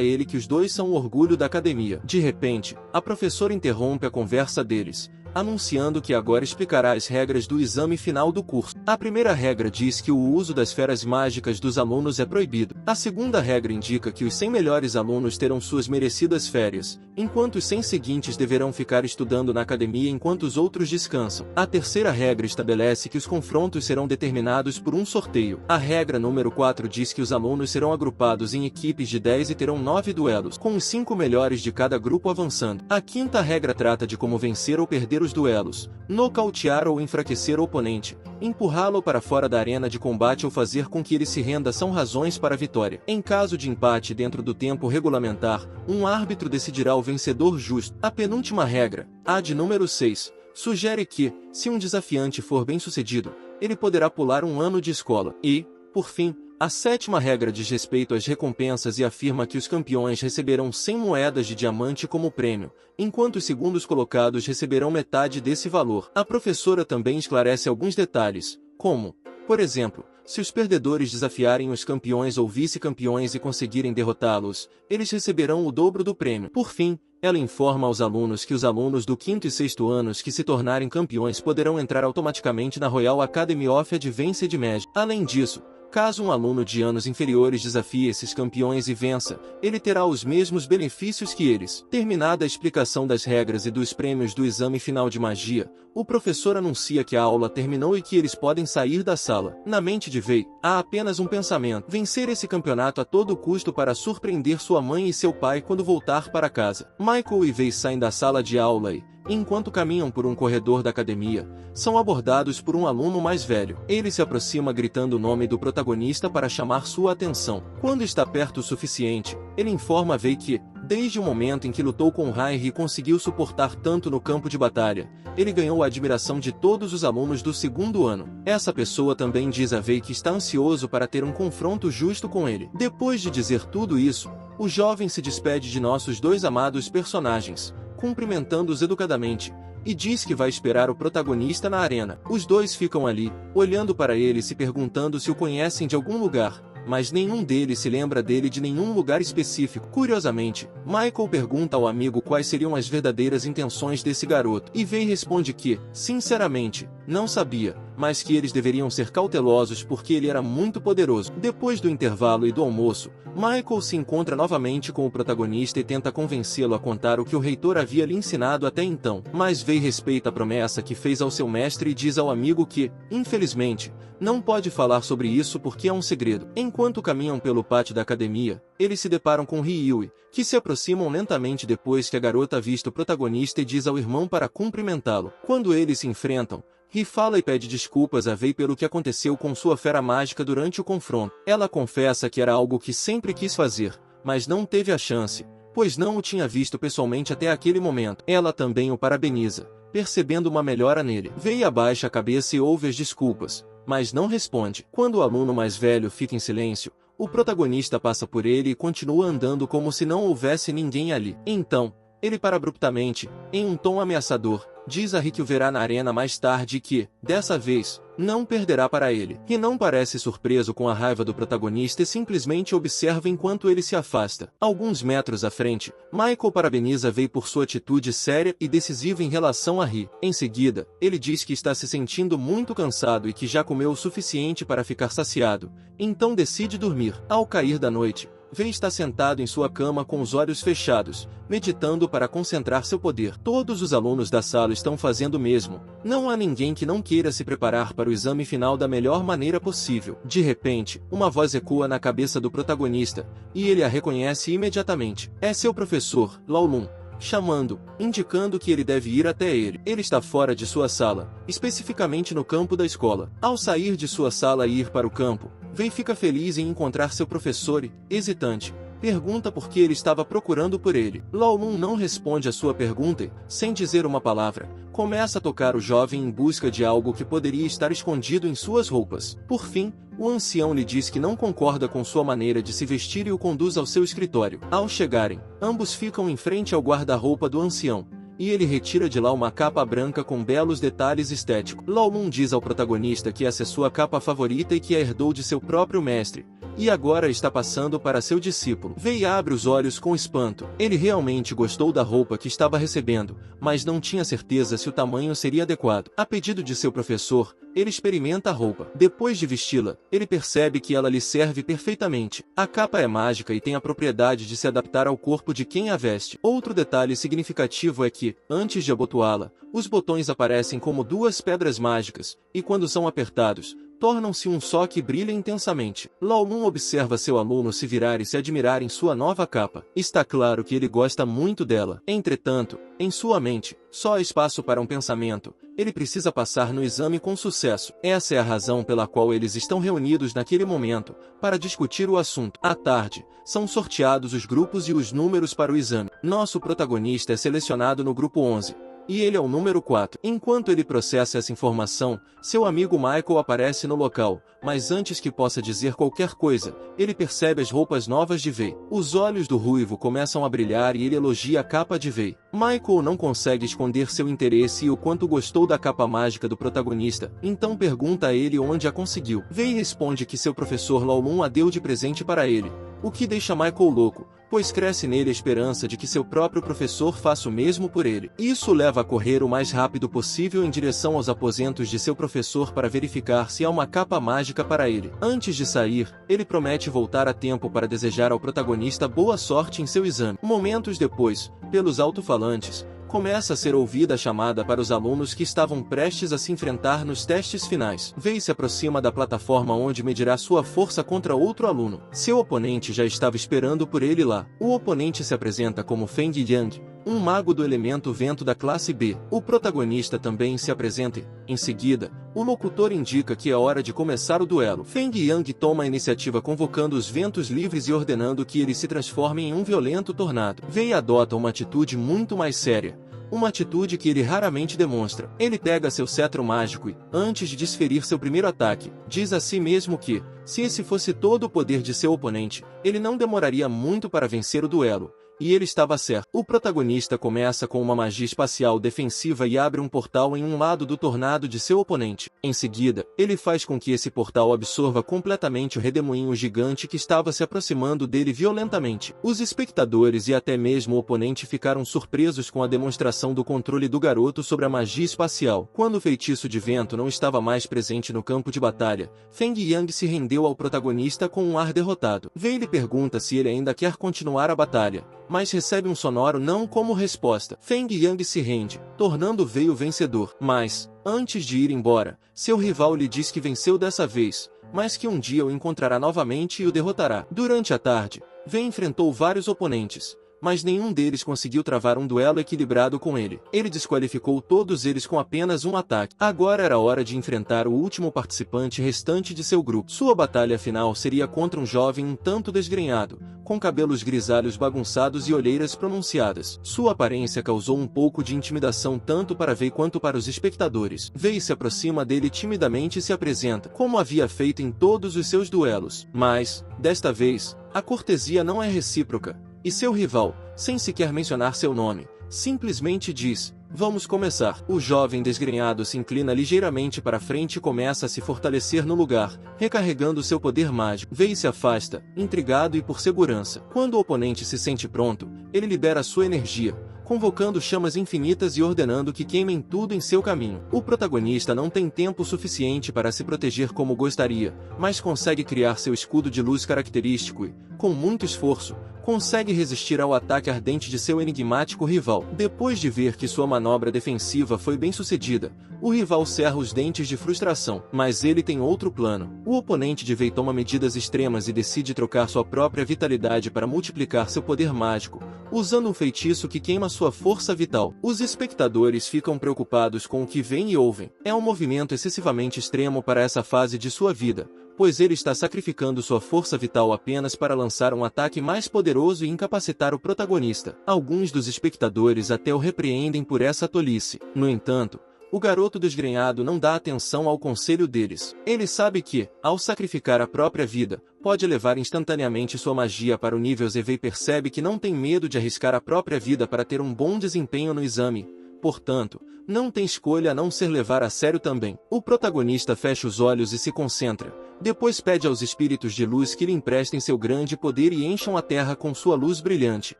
ele que os dois são o orgulho da academia. De repente, a professora interrompe a conversa deles, anunciando que agora explicará as regras do exame final do curso. A primeira regra diz que o uso das esferas mágicas dos alunos é proibido. A segunda regra indica que os 100 melhores alunos terão suas merecidas férias, enquanto os 100 seguintes deverão ficar estudando na academia enquanto os outros descansam. A terceira regra estabelece que os confrontos serão determinados por um sorteio. A regra número 4 diz que os alunos serão agrupados em equipes de 10 e terão 9 duelos, com os 5 melhores de cada grupo avançando. A quinta regra trata de como vencer ou perder os duelos, nocautear ou enfraquecer o oponente, empurrá-lo para fora da arena de combate ou fazer com que ele se renda são razões para a vitória. Em caso de empate dentro do tempo regulamentar, um árbitro decidirá o vencedor justo. A penúltima regra, a de número 6, sugere que, se um desafiante for bem-sucedido, ele poderá pular um ano de escola. E, por fim, a sétima regra diz respeito às recompensas e afirma que os campeões receberão 100 moedas de diamante como prêmio, enquanto os segundos colocados receberão metade desse valor. A professora também esclarece alguns detalhes, como, por exemplo, se os perdedores desafiarem os campeões ou vice-campeões e conseguirem derrotá-los, eles receberão o dobro do prêmio. Por fim, ela informa aos alunos que os alunos do 5º e 6º anos que se tornarem campeões poderão entrar automaticamente na Royal Academy of Advanced Magic. Além disso, caso um aluno de anos inferiores desafie esses campeões e vença, ele terá os mesmos benefícios que eles. Terminada a explicação das regras e dos prêmios do exame final de magia, o professor anuncia que a aula terminou e que eles podem sair da sala. Na mente de Vei, há apenas um pensamento: vencer esse campeonato a todo custo para surpreender sua mãe e seu pai quando voltar para casa. Michael e Vei saem da sala de aula e, enquanto caminham por um corredor da academia, são abordados por um aluno mais velho. Ele se aproxima gritando o nome do protagonista para chamar sua atenção. Quando está perto o suficiente, ele informa a Vei que, desde o momento em que lutou com Rairi e conseguiu suportar tanto no campo de batalha, ele ganhou a admiração de todos os alunos do 2º ano. Essa pessoa também diz a Vei que está ansioso para ter um confronto justo com ele. Depois de dizer tudo isso, o jovem se despede de nossos dois amados personagens, cumprimentando-os educadamente, e diz que vai esperar o protagonista na arena. Os dois ficam ali, olhando para ele e se perguntando se o conhecem de algum lugar, mas nenhum deles se lembra dele de nenhum lugar específico. Curiosamente, Michael pergunta ao amigo quais seriam as verdadeiras intenções desse garoto, e Vei responde que, sinceramente, não sabia, mas que eles deveriam ser cautelosos porque ele era muito poderoso. Depois do intervalo e do almoço, Michael se encontra novamente com o protagonista e tenta convencê-lo a contar o que o reitor havia lhe ensinado até então. Mas Vei respeita a promessa que fez ao seu mestre e diz ao amigo que, infelizmente, não pode falar sobre isso porque é um segredo. Enquanto caminham pelo pátio da academia, eles se deparam com Ryui, que se aproximam lentamente depois que a garota avista o protagonista e diz ao irmão para cumprimentá-lo. Quando eles se enfrentam, Ri fala e pede desculpas a Vei pelo que aconteceu com sua fera mágica durante o confronto. Ela confessa que era algo que sempre quis fazer, mas não teve a chance, pois não o tinha visto pessoalmente até aquele momento. Ela também o parabeniza, percebendo uma melhora nele. Vei abaixa a cabeça e ouve as desculpas, mas não responde. Quando o aluno mais velho fica em silêncio, o protagonista passa por ele e continua andando como se não houvesse ninguém ali. Então, ele para abruptamente, em um tom ameaçador, diz a Ri que o verá na arena mais tarde e que, dessa vez, não perderá para ele. Ri não parece surpreso com a raiva do protagonista e simplesmente observa enquanto ele se afasta. Alguns metros à frente, Michael parabeniza Vei por sua atitude séria e decisiva em relação a Ri. Em seguida, ele diz que está se sentindo muito cansado e que já comeu o suficiente para ficar saciado, então decide dormir. Ao cair da noite, Vei está sentado em sua cama com os olhos fechados, meditando para concentrar seu poder. Todos os alunos da sala estão fazendo o mesmo. Não há ninguém que não queira se preparar para o exame final da melhor maneira possível. De repente, uma voz ecoa na cabeça do protagonista, e ele a reconhece imediatamente. É seu professor, Lao Lun, chamando, indicando que ele deve ir até ele. Ele está fora de sua sala, especificamente no campo da escola. Ao sair de sua sala e ir para o campo, Wei fica feliz em encontrar seu professor e, hesitante, pergunta por que ele estava procurando por ele. Lao Lun não responde a sua pergunta e, sem dizer uma palavra, começa a tocar o jovem em busca de algo que poderia estar escondido em suas roupas. Por fim, o ancião lhe diz que não concorda com sua maneira de se vestir e o conduz ao seu escritório. Ao chegarem, ambos ficam em frente ao guarda-roupa do ancião, e ele retira de lá uma capa branca com belos detalhes estéticos. Lao Lun diz ao protagonista que essa é sua capa favorita e que a herdou de seu próprio mestre, e agora está passando para seu discípulo. Wei abre os olhos com espanto. Ele realmente gostou da roupa que estava recebendo, mas não tinha certeza se o tamanho seria adequado. A pedido de seu professor, ele experimenta a roupa. Depois de vesti-la, ele percebe que ela lhe serve perfeitamente. A capa é mágica e tem a propriedade de se adaptar ao corpo de quem a veste. Outro detalhe significativo é que, antes de abotoá-la, os botões aparecem como duas pedras mágicas, e quando são apertados, tornam-se um só que brilha intensamente. Lao Lun observa seu aluno se virar e se admirar em sua nova capa. Está claro que ele gosta muito dela. Entretanto, em sua mente, só há espaço para um pensamento. Ele precisa passar no exame com sucesso. Essa é a razão pela qual eles estão reunidos naquele momento, para discutir o assunto. À tarde, são sorteados os grupos e os números para o exame. Nosso protagonista é selecionado no grupo 11. E ele é o número 4. Enquanto ele processa essa informação, seu amigo Michael aparece no local, mas antes que possa dizer qualquer coisa, ele percebe as roupas novas de Wei. Os olhos do ruivo começam a brilhar e ele elogia a capa de Wei. Michael não consegue esconder seu interesse e o quanto gostou da capa mágica do protagonista, então pergunta a ele onde a conseguiu. Wei responde que seu professor Lao Lun a deu de presente para ele, o que deixa Michael louco, pois cresce nele a esperança de que seu próprio professor faça o mesmo por ele. Isso leva a correr o mais rápido possível em direção aos aposentos de seu professor para verificar se há uma capa mágica para ele. Antes de sair, ele promete voltar a tempo para desejar ao protagonista boa sorte em seu exame. Momentos depois, pelos alto-falantes, começa a ser ouvida a chamada para os alunos que estavam prestes a se enfrentar nos testes finais. Wei se aproxima da plataforma onde medirá sua força contra outro aluno. Seu oponente já estava esperando por ele lá. O oponente se apresenta como Feng Yang, um mago do elemento vento da classe B. O protagonista também se apresenta e, em seguida, o locutor indica que é hora de começar o duelo. Feng Yang toma a iniciativa convocando os ventos livres e ordenando que eles se transformem em um violento tornado. Wei adota uma atitude muito mais séria, uma atitude que ele raramente demonstra. Ele pega seu cetro mágico e, antes de desferir seu primeiro ataque, diz a si mesmo que, se esse fosse todo o poder de seu oponente, ele não demoraria muito para vencer o duelo. E ele estava certo. O protagonista começa com uma magia espacial defensiva e abre um portal em um lado do tornado de seu oponente. Em seguida, ele faz com que esse portal absorva completamente o redemoinho gigante que estava se aproximando dele violentamente. Os espectadores e até mesmo o oponente ficaram surpresos com a demonstração do controle do garoto sobre a magia espacial. Quando o feitiço de vento não estava mais presente no campo de batalha, Feng Yang se rendeu ao protagonista com um ar derrotado. Wei lhe pergunta se ele ainda quer continuar a batalha, mas recebe um sonoro não como resposta. Feng Yang se rende, tornando Wei o vencedor. Mas, antes de ir embora, seu rival lhe diz que venceu dessa vez, mas que um dia o encontrará novamente e o derrotará. Durante a tarde, Wei enfrentou vários oponentes, mas nenhum deles conseguiu travar um duelo equilibrado com ele. Ele desqualificou todos eles com apenas um ataque. Agora era hora de enfrentar o último participante restante de seu grupo. Sua batalha final seria contra um jovem um tanto desgrenhado, com cabelos grisalhos bagunçados e olheiras pronunciadas. Sua aparência causou um pouco de intimidação tanto para Wei quanto para os espectadores. Wei se aproxima dele timidamente e se apresenta, como havia feito em todos os seus duelos. Mas, desta vez, a cortesia não é recíproca. E seu rival, sem sequer mencionar seu nome, simplesmente diz: "Vamos começar." O jovem desgrenhado se inclina ligeiramente para frente e começa a se fortalecer no lugar, recarregando seu poder mágico. Wei se afasta, intrigado e por segurança. Quando o oponente se sente pronto, ele libera sua energia, convocando chamas infinitas e ordenando que queimem tudo em seu caminho. O protagonista não tem tempo suficiente para se proteger como gostaria, mas consegue criar seu escudo de luz característico e, com muito esforço, consegue resistir ao ataque ardente de seu enigmático rival. Depois de ver que sua manobra defensiva foi bem sucedida, o rival cerra os dentes de frustração, mas ele tem outro plano. O oponente de Vei toma medidas extremas e decide trocar sua própria vitalidade para multiplicar seu poder mágico, usando um feitiço que queima sua força vital. Os espectadores ficam preocupados com o que veem e ouvem. É um movimento excessivamente extremo para essa fase de sua vida, pois ele está sacrificando sua força vital apenas para lançar um ataque mais poderoso e incapacitar o protagonista. Alguns dos espectadores até o repreendem por essa tolice. No entanto, o garoto desgrenhado não dá atenção ao conselho deles. Ele sabe que, ao sacrificar a própria vida, pode levar instantaneamente sua magia para o nível Z e percebe que não tem medo de arriscar a própria vida para ter um bom desempenho no exame. Portanto, não tem escolha a não ser levar a sério também. O protagonista fecha os olhos e se concentra. Depois pede aos espíritos de luz que lhe emprestem seu grande poder e encham a terra com sua luz brilhante.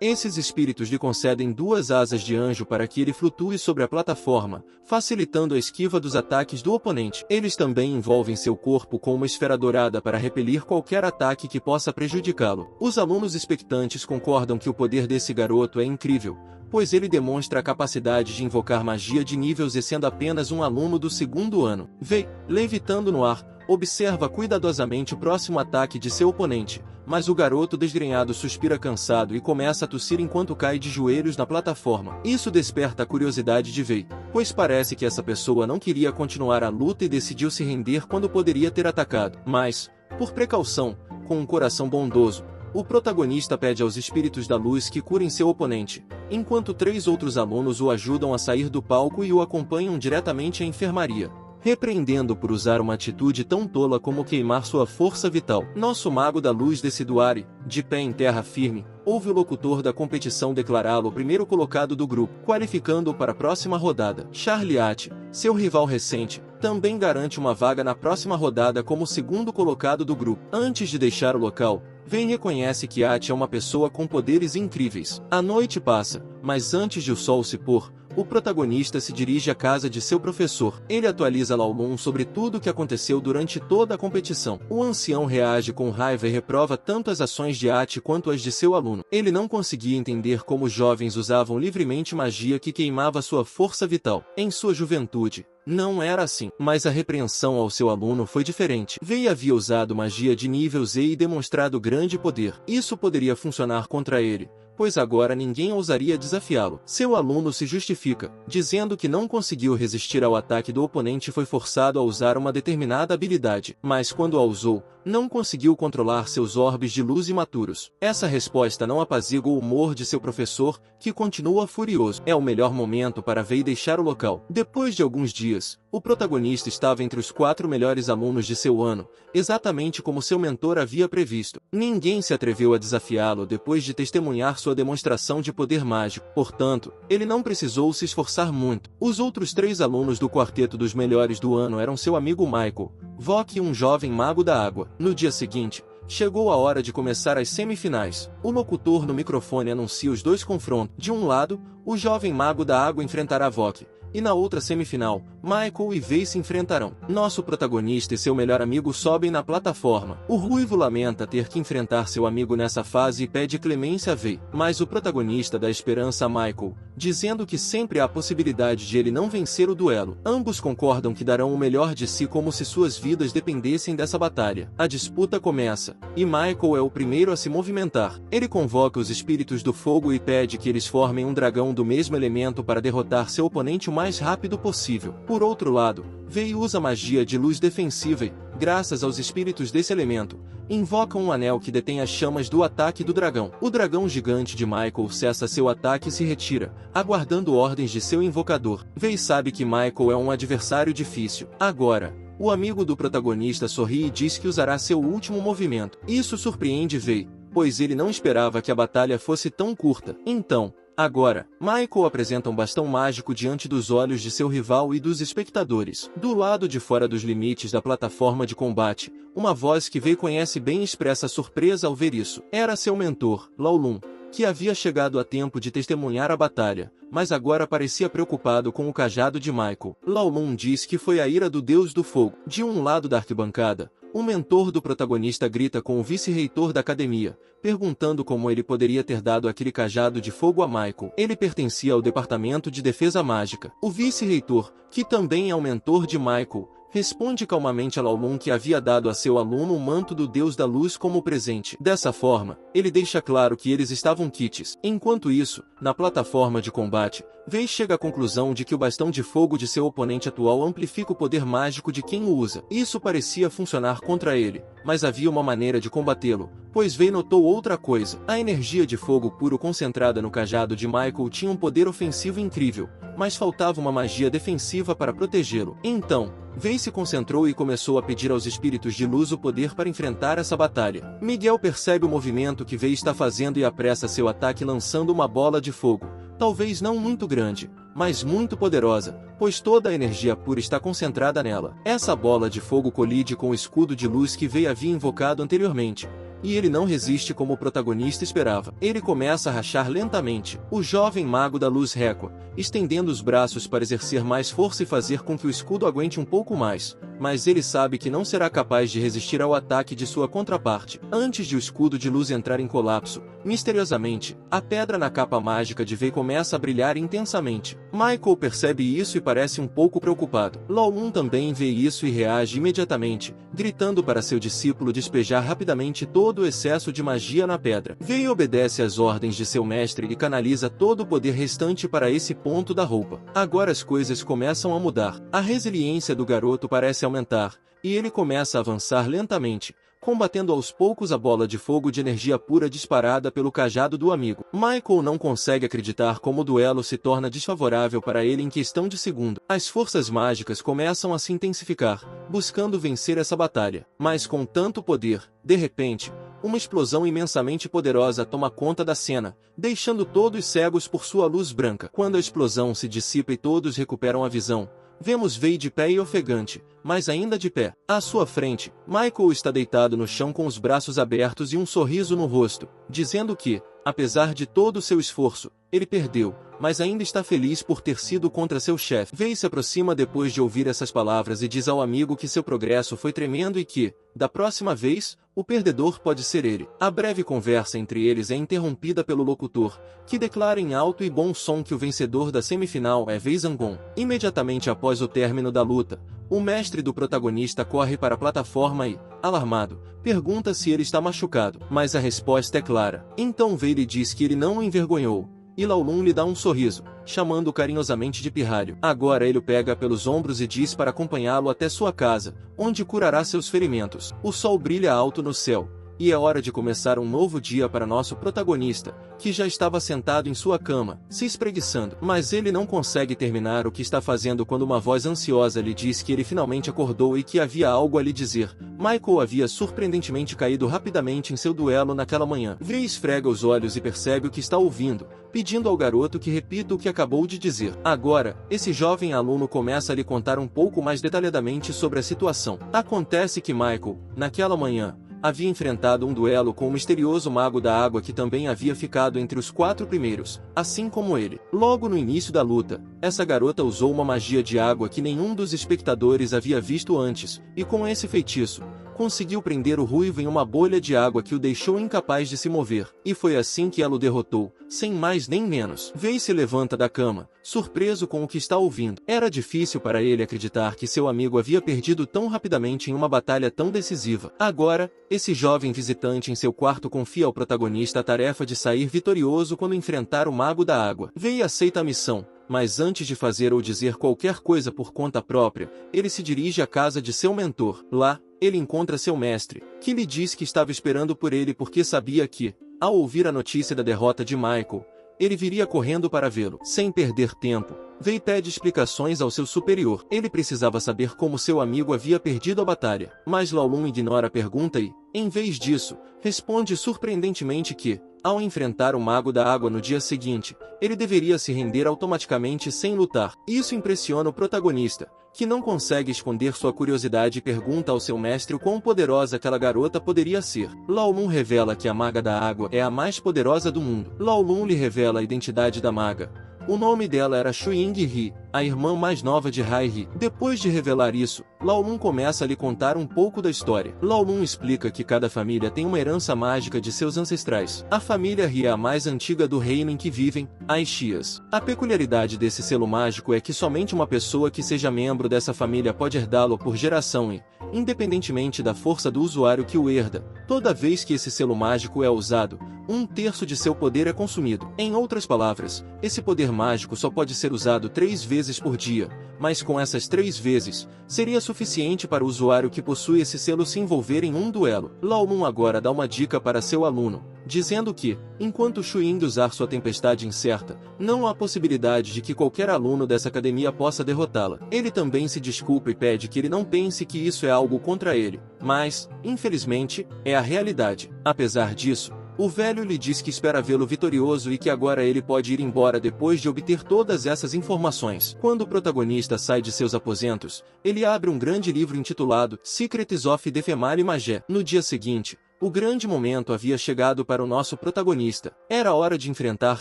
Esses espíritos lhe concedem 2 asas de anjo para que ele flutue sobre a plataforma, facilitando a esquiva dos ataques do oponente. Eles também envolvem seu corpo com uma esfera dourada para repelir qualquer ataque que possa prejudicá-lo. Os alunos expectantes concordam que o poder desse garoto é incrível, pois ele demonstra a capacidade de invocar magia de nível Z sendo apenas um aluno do 2º ano. Vei, levitando no ar, observa cuidadosamente o próximo ataque de seu oponente, mas o garoto desgrenhado suspira cansado e começa a tossir enquanto cai de joelhos na plataforma. Isso desperta a curiosidade de Vei, pois parece que essa pessoa não queria continuar a luta e decidiu se render quando poderia ter atacado. Mas, por precaução, com um coração bondoso, o protagonista pede aos espíritos da luz que curem seu oponente, enquanto 3 outros alunos o ajudam a sair do palco e o acompanham diretamente à enfermaria, repreendendo por usar uma atitude tão tola como queimar sua força vital. Nosso mago da luz desce do ar e, de pé em terra firme, ouve o locutor da competição declará-lo o primeiro colocado do grupo, qualificando-o para a próxima rodada. Charlie Ate, seu rival recente, também garante uma vaga na próxima rodada como o 2º colocado do grupo. Antes de deixar o local, Vei reconhece que Ate é uma pessoa com poderes incríveis. A noite passa, mas antes de o sol se pôr, o protagonista se dirige à casa de seu professor. Ele atualiza Laolun sobre tudo o que aconteceu durante toda a competição. O ancião reage com raiva e reprova tanto as ações de Ate quanto as de seu aluno. Ele não conseguia entender como os jovens usavam livremente magia que queimava sua força vital. Em sua juventude, não era assim, mas a repreensão ao seu aluno foi diferente. Vei havia usado magia de nível Z e demonstrado grande poder. Isso poderia funcionar contra ele, pois agora ninguém ousaria desafiá-lo. Seu aluno se justifica, dizendo que não conseguiu resistir ao ataque do oponente e foi forçado a usar uma determinada habilidade, mas quando a usou, não conseguiu controlar seus orbes de luz imaturos. Essa resposta não apazigua o humor de seu professor, que continua furioso. É o melhor momento para Vei deixar o local. Depois de alguns dias, o protagonista estava entre os 4 melhores alunos de seu ano, exatamente como seu mentor havia previsto. Ninguém se atreveu a desafiá-lo depois de testemunhar sua demonstração de poder mágico. Portanto, ele não precisou se esforçar muito. Os outros 3 alunos do quarteto dos melhores do ano eram seu amigo Michael, Vok e um jovem mago da água. No dia seguinte, chegou a hora de começar as semifinais. O locutor no microfone anuncia os 2 confrontos. De um lado, o jovem mago da água enfrentará Vok, e na outra semifinal, Michael e Vei se enfrentarão. Nosso protagonista e seu melhor amigo sobem na plataforma. O ruivo lamenta ter que enfrentar seu amigo nessa fase e pede clemência a Vei, mas o protagonista dá esperança a Michael, dizendo que sempre há a possibilidade de ele não vencer o duelo. Ambos concordam que darão o melhor de si como se suas vidas dependessem dessa batalha. A disputa começa, e Michael é o primeiro a se movimentar. Ele convoca os espíritos do fogo e pede que eles formem um dragão do mesmo elemento para derrotar seu oponente o mais rápido possível. Por outro lado, Vei usa magia de luz defensiva e, graças aos espíritos desse elemento, invoca um anel que detém as chamas do ataque do dragão. O dragão gigante de Michael cessa seu ataque e se retira, aguardando ordens de seu invocador. Vei sabe que Michael é um adversário difícil. Agora, o amigo do protagonista sorri e diz que usará seu último movimento. Isso surpreende Vei, pois ele não esperava que a batalha fosse tão curta. Então, agora, Michael apresenta um bastão mágico diante dos olhos de seu rival e dos espectadores. Do lado de fora dos limites da plataforma de combate, uma voz que Vei conhece bem expressa surpresa ao ver isso. Era seu mentor, Laolun, que havia chegado a tempo de testemunhar a batalha, mas agora parecia preocupado com o cajado de Michael. Lao Lun diz que foi a ira do Deus do Fogo. De um lado da arquibancada, o mentor do protagonista grita com o vice-reitor da academia, perguntando como ele poderia ter dado aquele cajado de fogo a Michael. Ele pertencia ao departamento de defesa mágica. O vice-reitor, que também é o mentor de Michael, responde calmamente a Lao Lun que havia dado a seu aluno o manto do Deus da Luz como presente. Dessa forma, ele deixa claro que eles estavam quites. Enquanto isso, na plataforma de combate, Wei chega à conclusão de que o bastão de fogo de seu oponente atual amplifica o poder mágico de quem o usa. Isso parecia funcionar contra ele, mas havia uma maneira de combatê-lo, pois Wei notou outra coisa. A energia de fogo puro concentrada no cajado de Michael tinha um poder ofensivo incrível, mas faltava uma magia defensiva para protegê-lo. Então, Wei se concentrou e começou a pedir aos espíritos de luz o poder para enfrentar essa batalha. Miguel percebe o movimento que Wei está fazendo e apressa seu ataque lançando uma bola de fogo, talvez não muito grande, mas muito poderosa, pois toda a energia pura está concentrada nela. Essa bola de fogo colide com o escudo de luz que Wei havia invocado anteriormente, e ele não resiste como o protagonista esperava. Ele começa a rachar lentamente. O jovem mago da luz recua, estendendo os braços para exercer mais força e fazer com que o escudo aguente um pouco mais, mas ele sabe que não será capaz de resistir ao ataque de sua contraparte. Antes de o escudo de luz entrar em colapso, misteriosamente, a pedra na capa mágica de Wei começa a brilhar intensamente. Michael percebe isso e parece um pouco preocupado. Lao Lun também vê isso e reage imediatamente, gritando para seu discípulo despejar rapidamente todo o excesso de magia na pedra. Wei obedece às ordens de seu mestre e canaliza todo o poder restante para esse ponto da roupa. Agora as coisas começam a mudar. A resiliência do garoto parece aumentar, e ele começa a avançar lentamente, combatendo aos poucos a bola de fogo de energia pura disparada pelo cajado do amigo. Michael não consegue acreditar como o duelo se torna desfavorável para ele em questão de segundo. As forças mágicas começam a se intensificar, buscando vencer essa batalha. Mas com tanto poder, de repente, uma explosão imensamente poderosa toma conta da cena, deixando todos cegos por sua luz branca. Quando a explosão se dissipa e todos recuperam a visão, vemos Wei de pé e ofegante, mas ainda de pé. À sua frente, Michael está deitado no chão com os braços abertos e um sorriso no rosto, dizendo que, apesar de todo o seu esforço, ele perdeu, mas ainda está feliz por ter sido contra seu chefe. Wei se aproxima depois de ouvir essas palavras e diz ao amigo que seu progresso foi tremendo e que, da próxima vez, o perdedor pode ser ele. A breve conversa entre eles é interrompida pelo locutor, que declara em alto e bom som que o vencedor da semifinal é Wei Zhanggong. Imediatamente após o término da luta, o mestre do protagonista corre para a plataforma e, alarmado, pergunta se ele está machucado, mas a resposta é clara. Então Wei lhe diz que ele não o envergonhou, e Lao Lun lhe dá um sorriso, chamando-o carinhosamente de pirralho. Agora ele o pega pelos ombros e diz para acompanhá-lo até sua casa, onde curará seus ferimentos. O sol brilha alto no céu, e é hora de começar um novo dia para nosso protagonista, que já estava sentado em sua cama, se espreguiçando. Mas ele não consegue terminar o que está fazendo quando uma voz ansiosa lhe diz que ele finalmente acordou e que havia algo a lhe dizer. Michael havia surpreendentemente caído rapidamente em seu duelo naquela manhã. Wei esfrega os olhos e percebe o que está ouvindo, pedindo ao garoto que repita o que acabou de dizer. Agora, esse jovem aluno começa a lhe contar um pouco mais detalhadamente sobre a situação. Acontece que Michael, naquela manhã, havia enfrentado um duelo com o misterioso mago da água que também havia ficado entre os 4 primeiros, assim como ele. Logo no início da luta, essa garota usou uma magia de água que nenhum dos espectadores havia visto antes, e com esse feitiço, conseguiu prender o ruivo em uma bolha de água que o deixou incapaz de se mover. E foi assim que ela o derrotou, sem mais nem menos. Wei se levanta da cama, surpreso com o que está ouvindo. Era difícil para ele acreditar que seu amigo havia perdido tão rapidamente em uma batalha tão decisiva. Agora, esse jovem visitante em seu quarto confia ao protagonista a tarefa de sair vitorioso quando enfrentar o Mago da Água. Wei aceita a missão, mas antes de fazer ou dizer qualquer coisa por conta própria, ele se dirige à casa de seu mentor. Lá, ele encontra seu mestre, que lhe diz que estava esperando por ele porque sabia que, ao ouvir a notícia da derrota de Michael, ele viria correndo para vê-lo. Sem perder tempo, Wei pede explicações ao seu superior. Ele precisava saber como seu amigo havia perdido a batalha. Mas Lao Lun ignora a pergunta e, em vez disso, responde surpreendentemente que, Ao enfrentar o Mago da Água no dia seguinte, ele deveria se render automaticamente sem lutar. Isso impressiona o protagonista, que não consegue esconder sua curiosidade e pergunta ao seu mestre o quão poderosa aquela garota poderia ser. Lao Lun revela que a Maga da Água é a mais poderosa do mundo. Lao Lun lhe revela a identidade da maga. O nome dela era Xu Ying-He, a irmã mais nova de Hai-He. Depois de revelar isso, Lao Lun começa a lhe contar um pouco da história. Lao Lun explica que cada família tem uma herança mágica de seus ancestrais. A família He é a mais antiga do reino em que vivem, as Xias. A peculiaridade desse selo mágico é que somente uma pessoa que seja membro dessa família pode herdá-lo por geração e, independentemente da força do usuário que o herda, toda vez que esse selo mágico é usado, 1/3 de seu poder é consumido. Em outras palavras, esse poder mágico só pode ser usado 3 vezes por dia, mas com essas 3 vezes, seria suficiente para o usuário que possui esse selo se envolver em um duelo. Lao Lun agora dá uma dica para seu aluno, dizendo que, enquanto Xu Ying usar sua tempestade incerta, não há possibilidade de que qualquer aluno dessa academia possa derrotá-la. Ele também se desculpa e pede que ele não pense que isso é algo contra ele, mas, infelizmente, é a realidade. Apesar disso, o velho lhe diz que espera vê-lo vitorioso e que agora ele pode ir embora depois de obter todas essas informações. Quando o protagonista sai de seus aposentos, ele abre um grande livro intitulado Secrets of the Female Mage. No dia seguinte, o grande momento havia chegado para o nosso protagonista. Era hora de enfrentar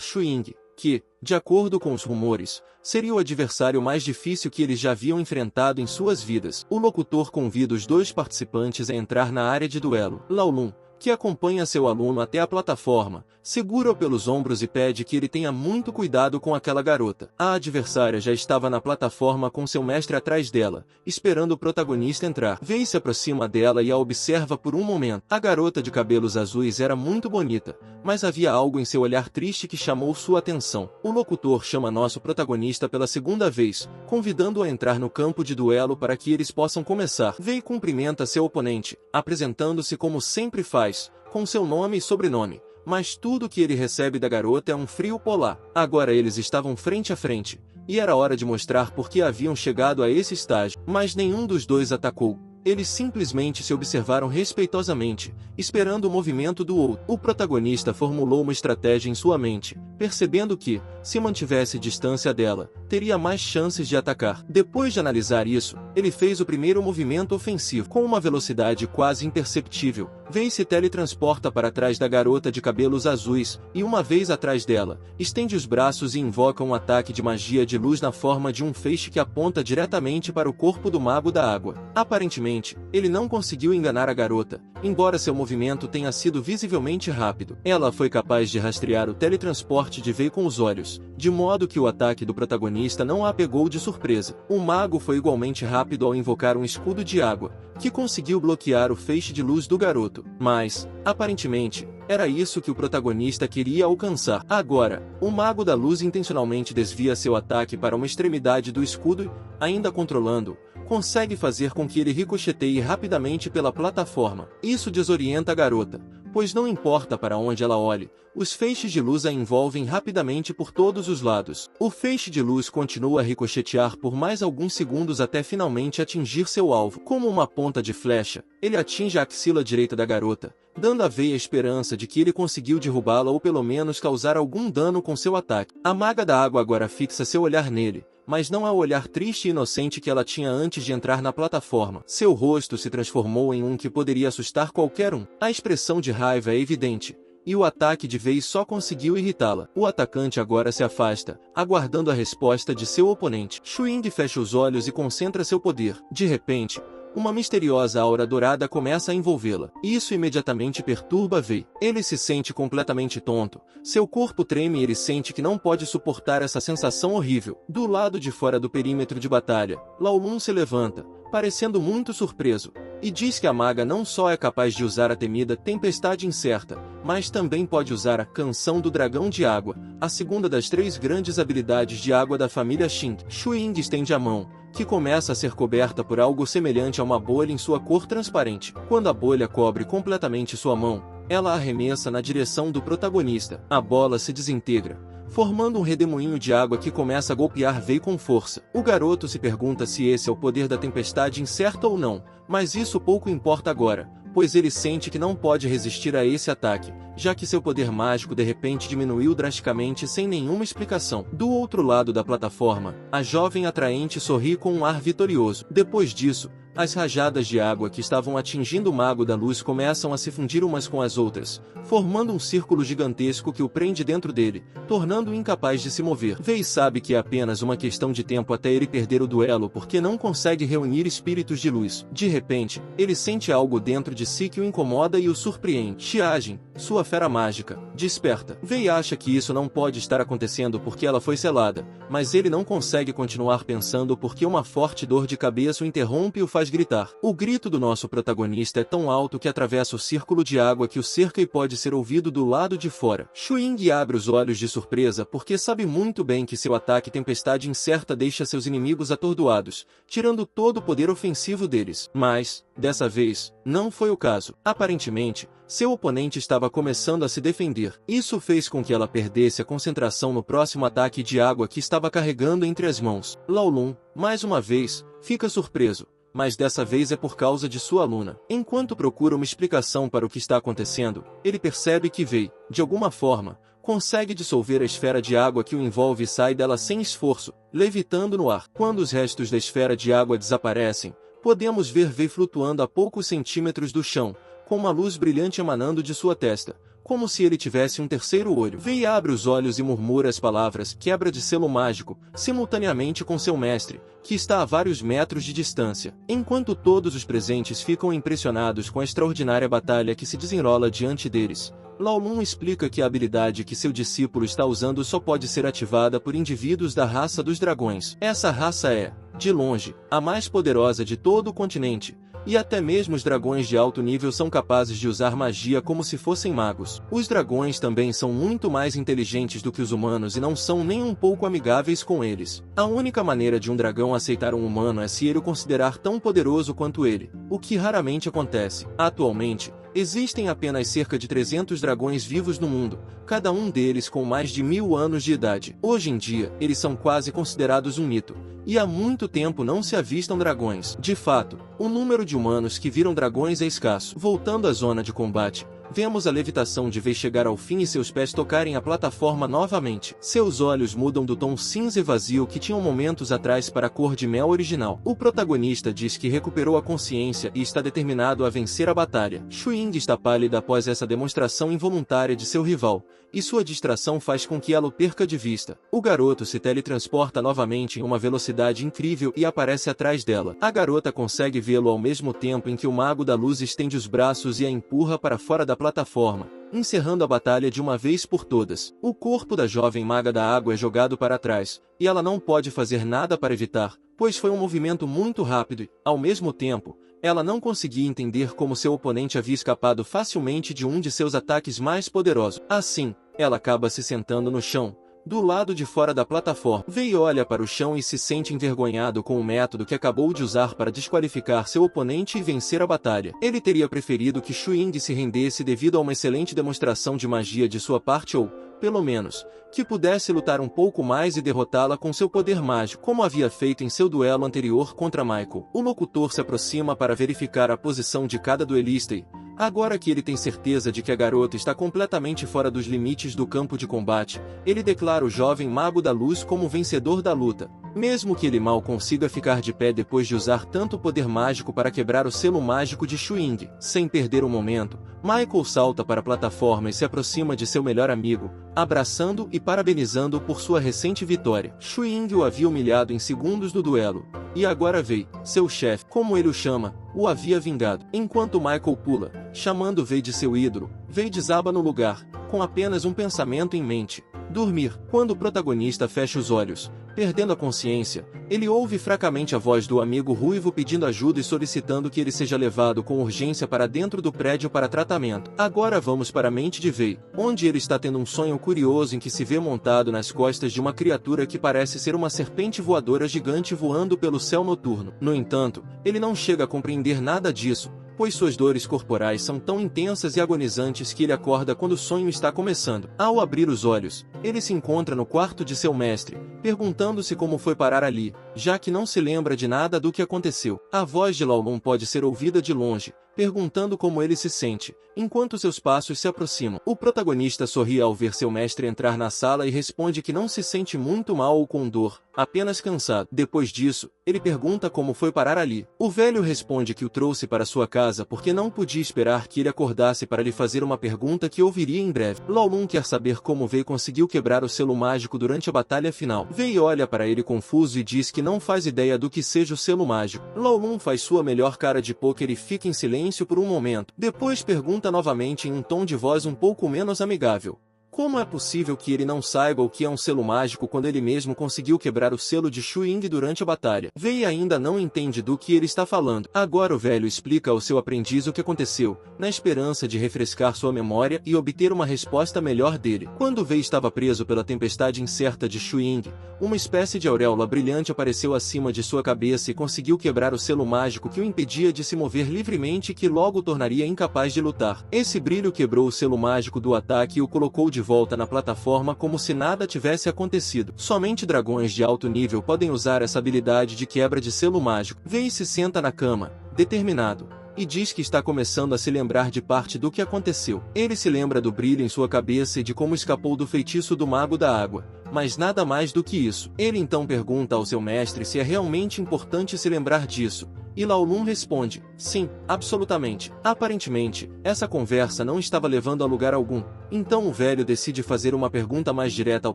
Xu Ying, que, de acordo com os rumores, seria o adversário mais difícil que eles já haviam enfrentado em suas vidas. O locutor convida os 2 participantes a entrar na área de duelo. Lao Lun, que acompanha seu aluno até a plataforma, segura-o pelos ombros e pede que ele tenha muito cuidado com aquela garota. A adversária já estava na plataforma com seu mestre atrás dela, esperando o protagonista entrar. Vei se aproxima dela e a observa por um momento. A garota de cabelos azuis era muito bonita, mas havia algo em seu olhar triste que chamou sua atenção. O locutor chama nosso protagonista pela segunda vez, convidando-o a entrar no campo de duelo para que eles possam começar. Vei cumprimenta seu oponente, apresentando-se como sempre faz, com seu nome e sobrenome, mas tudo que ele recebe da garota é um frio polar. Agora eles estavam frente a frente, e era hora de mostrar por que haviam chegado a esse estágio. Mas nenhum dos 2 atacou. Eles simplesmente se observaram respeitosamente, esperando o movimento do outro. O protagonista formulou uma estratégia em sua mente, percebendo que, se mantivesse distância dela, teria mais chances de atacar. Depois de analisar isso, ele fez o primeiro movimento ofensivo. Com uma velocidade quase imperceptível, Wei se teletransporta para trás da garota de cabelos azuis, e uma vez atrás dela, estende os braços e invoca um ataque de magia de luz na forma de um feixe que aponta diretamente para o corpo do Mago da Água. Aparentemente, ele não conseguiu enganar a garota, embora seu movimento tenha sido visivelmente rápido. Ela foi capaz de rastrear o teletransporte de Wei com os olhos, de modo que o ataque do protagonista não a pegou de surpresa. O mago foi igualmente rápido ao invocar um escudo de água, que conseguiu bloquear o feixe de luz do garoto. Mas, aparentemente, era isso que o protagonista queria alcançar. Agora, o Mago da Luz intencionalmente desvia seu ataque para uma extremidade do escudo e, ainda controlando-o, consegue fazer com que ele ricocheteie rapidamente pela plataforma. Isso desorienta a garota, pois não importa para onde ela olhe, os feixes de luz a envolvem rapidamente por todos os lados. O feixe de luz continua a ricochetear por mais alguns segundos até finalmente atingir seu alvo. Como uma ponta de flecha, ele atinge a axila direita da garota, dando a Wei a esperança de que ele conseguiu derrubá-la ou pelo menos causar algum dano com seu ataque. A Maga da Água agora fixa seu olhar nele, mas não é o olhar triste e inocente que ela tinha antes de entrar na plataforma. Seu rosto se transformou em um que poderia assustar qualquer um. A expressão de raiva é evidente, e o ataque de Wei só conseguiu irritá-la. O atacante agora se afasta, aguardando a resposta de seu oponente. Xu Ying fecha os olhos e concentra seu poder. De repente, uma misteriosa aura dourada começa a envolvê-la. Isso imediatamente perturba Wei. Ele se sente completamente tonto. Seu corpo treme e ele sente que não pode suportar essa sensação horrível. Do lado de fora do perímetro de batalha, Lao Lun se levanta, parecendo muito surpreso, e diz que a maga não só é capaz de usar a temida tempestade incerta, mas também pode usar a Canção do Dragão de Água, a segunda das 3 grandes habilidades de água da família Xing. Xu Ying estende a mão, que começa a ser coberta por algo semelhante a uma bolha em sua cor transparente. Quando a bolha cobre completamente sua mão, ela arremessa na direção do protagonista. A bola se desintegra, formando um redemoinho de água que começa a golpear Wei com força. O garoto se pergunta se esse é o poder da tempestade incerta ou não, mas isso pouco importa agora, pois ele sente que não pode resistir a esse ataque, já que seu poder mágico de repente diminuiu drasticamente sem nenhuma explicação. Do outro lado da plataforma, a jovem atraente sorri com um ar vitorioso. Depois disso, as rajadas de água que estavam atingindo o Mago da Luz começam a se fundir umas com as outras, formando um círculo gigantesco que o prende dentro dele, tornando-o incapaz de se mover. Vei sabe que é apenas uma questão de tempo até ele perder o duelo porque não consegue reunir espíritos de luz. De repente, ele sente algo dentro de si que o incomoda e o surpreende. Xiajin, sua fera mágica, desperta. Vei acha que isso não pode estar acontecendo porque ela foi selada, mas ele não consegue continuar pensando porque uma forte dor de cabeça o interrompe e o faz gritar. O grito do nosso protagonista é tão alto que atravessa o círculo de água que o cerca e pode ser ouvido do lado de fora. Xuing abre os olhos de surpresa porque sabe muito bem que seu ataque tempestade incerta deixa seus inimigos atordoados, tirando todo o poder ofensivo deles. Mas, dessa vez, não foi o caso. Aparentemente, seu oponente estava começando a se defender. Isso fez com que ela perdesse a concentração no próximo ataque de água que estava carregando entre as mãos. Lao Lun, mais uma vez, fica surpreso, mas dessa vez é por causa de sua aluna. Enquanto procura uma explicação para o que está acontecendo, ele percebe que Wei, de alguma forma, consegue dissolver a esfera de água que o envolve e sai dela sem esforço, levitando no ar. Quando os restos da esfera de água desaparecem, podemos ver Wei flutuando a poucos centímetros do chão, com uma luz brilhante emanando de sua testa, como se ele tivesse um terceiro olho. Wei abre os olhos e murmura as palavras quebra de selo mágico, simultaneamente com seu mestre, que está a vários metros de distância. Enquanto todos os presentes ficam impressionados com a extraordinária batalha que se desenrola diante deles, Lao Lun explica que a habilidade que seu discípulo está usando só pode ser ativada por indivíduos da raça dos dragões. Essa raça é, de longe, a mais poderosa de todo o continente, e até mesmo os dragões de alto nível são capazes de usar magia como se fossem magos. Os dragões também são muito mais inteligentes do que os humanos e não são nem um pouco amigáveis com eles. A única maneira de um dragão aceitar um humano é se ele o considerar tão poderoso quanto ele, o que raramente acontece. Atualmente, existem apenas cerca de 300 dragões vivos no mundo, cada um deles com mais de 1000 anos de idade. Hoje em dia, eles são quase considerados um mito, e há muito tempo não se avistam dragões. De fato, o número de humanos que viram dragões é escasso. Voltando à zona de combate, vemos a levitação de Wei chegar ao fim e seus pés tocarem a plataforma novamente. Seus olhos mudam do tom cinza e vazio que tinham momentos atrás para a cor de mel original. O protagonista diz que recuperou a consciência e está determinado a vencer a batalha. Xuing está pálida após essa demonstração involuntária de seu rival, e sua distração faz com que ela o perca de vista. O garoto se teletransporta novamente em uma velocidade incrível e aparece atrás dela. A garota consegue vê-lo ao mesmo tempo em que o Mago da Luz estende os braços e a empurra para fora da plataforma, encerrando a batalha de uma vez por todas. O corpo da jovem maga da água é jogado para trás, e ela não pode fazer nada para evitar, pois foi um movimento muito rápido e, ao mesmo tempo, ela não conseguia entender como seu oponente havia escapado facilmente de um de seus ataques mais poderosos. Assim, ela acaba se sentando no chão, do lado de fora da plataforma. Wei olha para o chão e se sente envergonhado com o método que acabou de usar para desqualificar seu oponente e vencer a batalha. Ele teria preferido que Xuing se rendesse devido a uma excelente demonstração de magia de sua parte ou, pelo menos, que pudesse lutar um pouco mais e derrotá-la com seu poder mágico, como havia feito em seu duelo anterior contra Michael. O locutor se aproxima para verificar a posição de cada duelista e, agora que ele tem certeza de que a garota está completamente fora dos limites do campo de combate, ele declara o jovem Mago da Luz como vencedor da luta. Mesmo que ele mal consiga ficar de pé depois de usar tanto poder mágico para quebrar o selo mágico de Xuing. Sem perder um momento, Michael salta para a plataforma e se aproxima de seu melhor amigo, abraçando e parabenizando-o por sua recente vitória. Xuing o havia humilhado em segundos do duelo, e agora Wei, seu chefe, como ele o chama, o havia vingado. Enquanto Michael pula, chamando Wei de seu ídolo, Wei desaba no lugar, com apenas um pensamento em mente: dormir. Quando o protagonista fecha os olhos, perdendo a consciência, ele ouve fracamente a voz do amigo ruivo pedindo ajuda e solicitando que ele seja levado com urgência para dentro do prédio para tratamento. Agora vamos para a mente de Wei, onde ele está tendo um sonho curioso em que se vê montado nas costas de uma criatura que parece ser uma serpente voadora gigante voando pelo céu noturno. No entanto, ele não chega a compreender nada disso, pois suas dores corporais são tão intensas e agonizantes que ele acorda quando o sonho está começando. Ao abrir os olhos, ele se encontra no quarto de seu mestre, perguntando-se como foi parar ali, já que não se lembra de nada do que aconteceu. A voz de Lao Lun pode ser ouvida de longe, perguntando como ele se sente, enquanto seus passos se aproximam. O protagonista sorri ao ver seu mestre entrar na sala e responde que não se sente muito mal ou com dor, apenas cansado. Depois disso, ele pergunta como foi parar ali. O velho responde que o trouxe para sua casa porque não podia esperar que ele acordasse para lhe fazer uma pergunta que ouviria em breve. Lao Lun quer saber como Wei conseguiu quebrar o selo mágico durante a batalha final. Wei olha para ele confuso e diz que não faz ideia do que seja o selo mágico. Lao Lun faz sua melhor cara de pôquer e fica em silêncio por um momento. Depois pergunta novamente em um tom de voz um pouco menos amigável. Como é possível que ele não saiba o que é um selo mágico quando ele mesmo conseguiu quebrar o selo de Shu Ying durante a batalha? Wei ainda não entende do que ele está falando. Agora o velho explica ao seu aprendiz o que aconteceu, na esperança de refrescar sua memória e obter uma resposta melhor dele. Quando Wei estava preso pela tempestade incerta de Shu Ying, uma espécie de auréola brilhante apareceu acima de sua cabeça e conseguiu quebrar o selo mágico que o impedia de se mover livremente e que logo o tornaria incapaz de lutar. Esse brilho quebrou o selo mágico do ataque e o colocou de volta na plataforma como se nada tivesse acontecido. Somente dragões de alto nível podem usar essa habilidade de quebra de selo mágico. Wei se senta na cama, determinado, e diz que está começando a se lembrar de parte do que aconteceu. Ele se lembra do brilho em sua cabeça e de como escapou do feitiço do Mago da Água, mas nada mais do que isso. Ele então pergunta ao seu mestre se é realmente importante se lembrar disso, e Lao Lun responde, sim, absolutamente. Aparentemente, essa conversa não estava levando a lugar algum. Então o velho decide fazer uma pergunta mais direta ao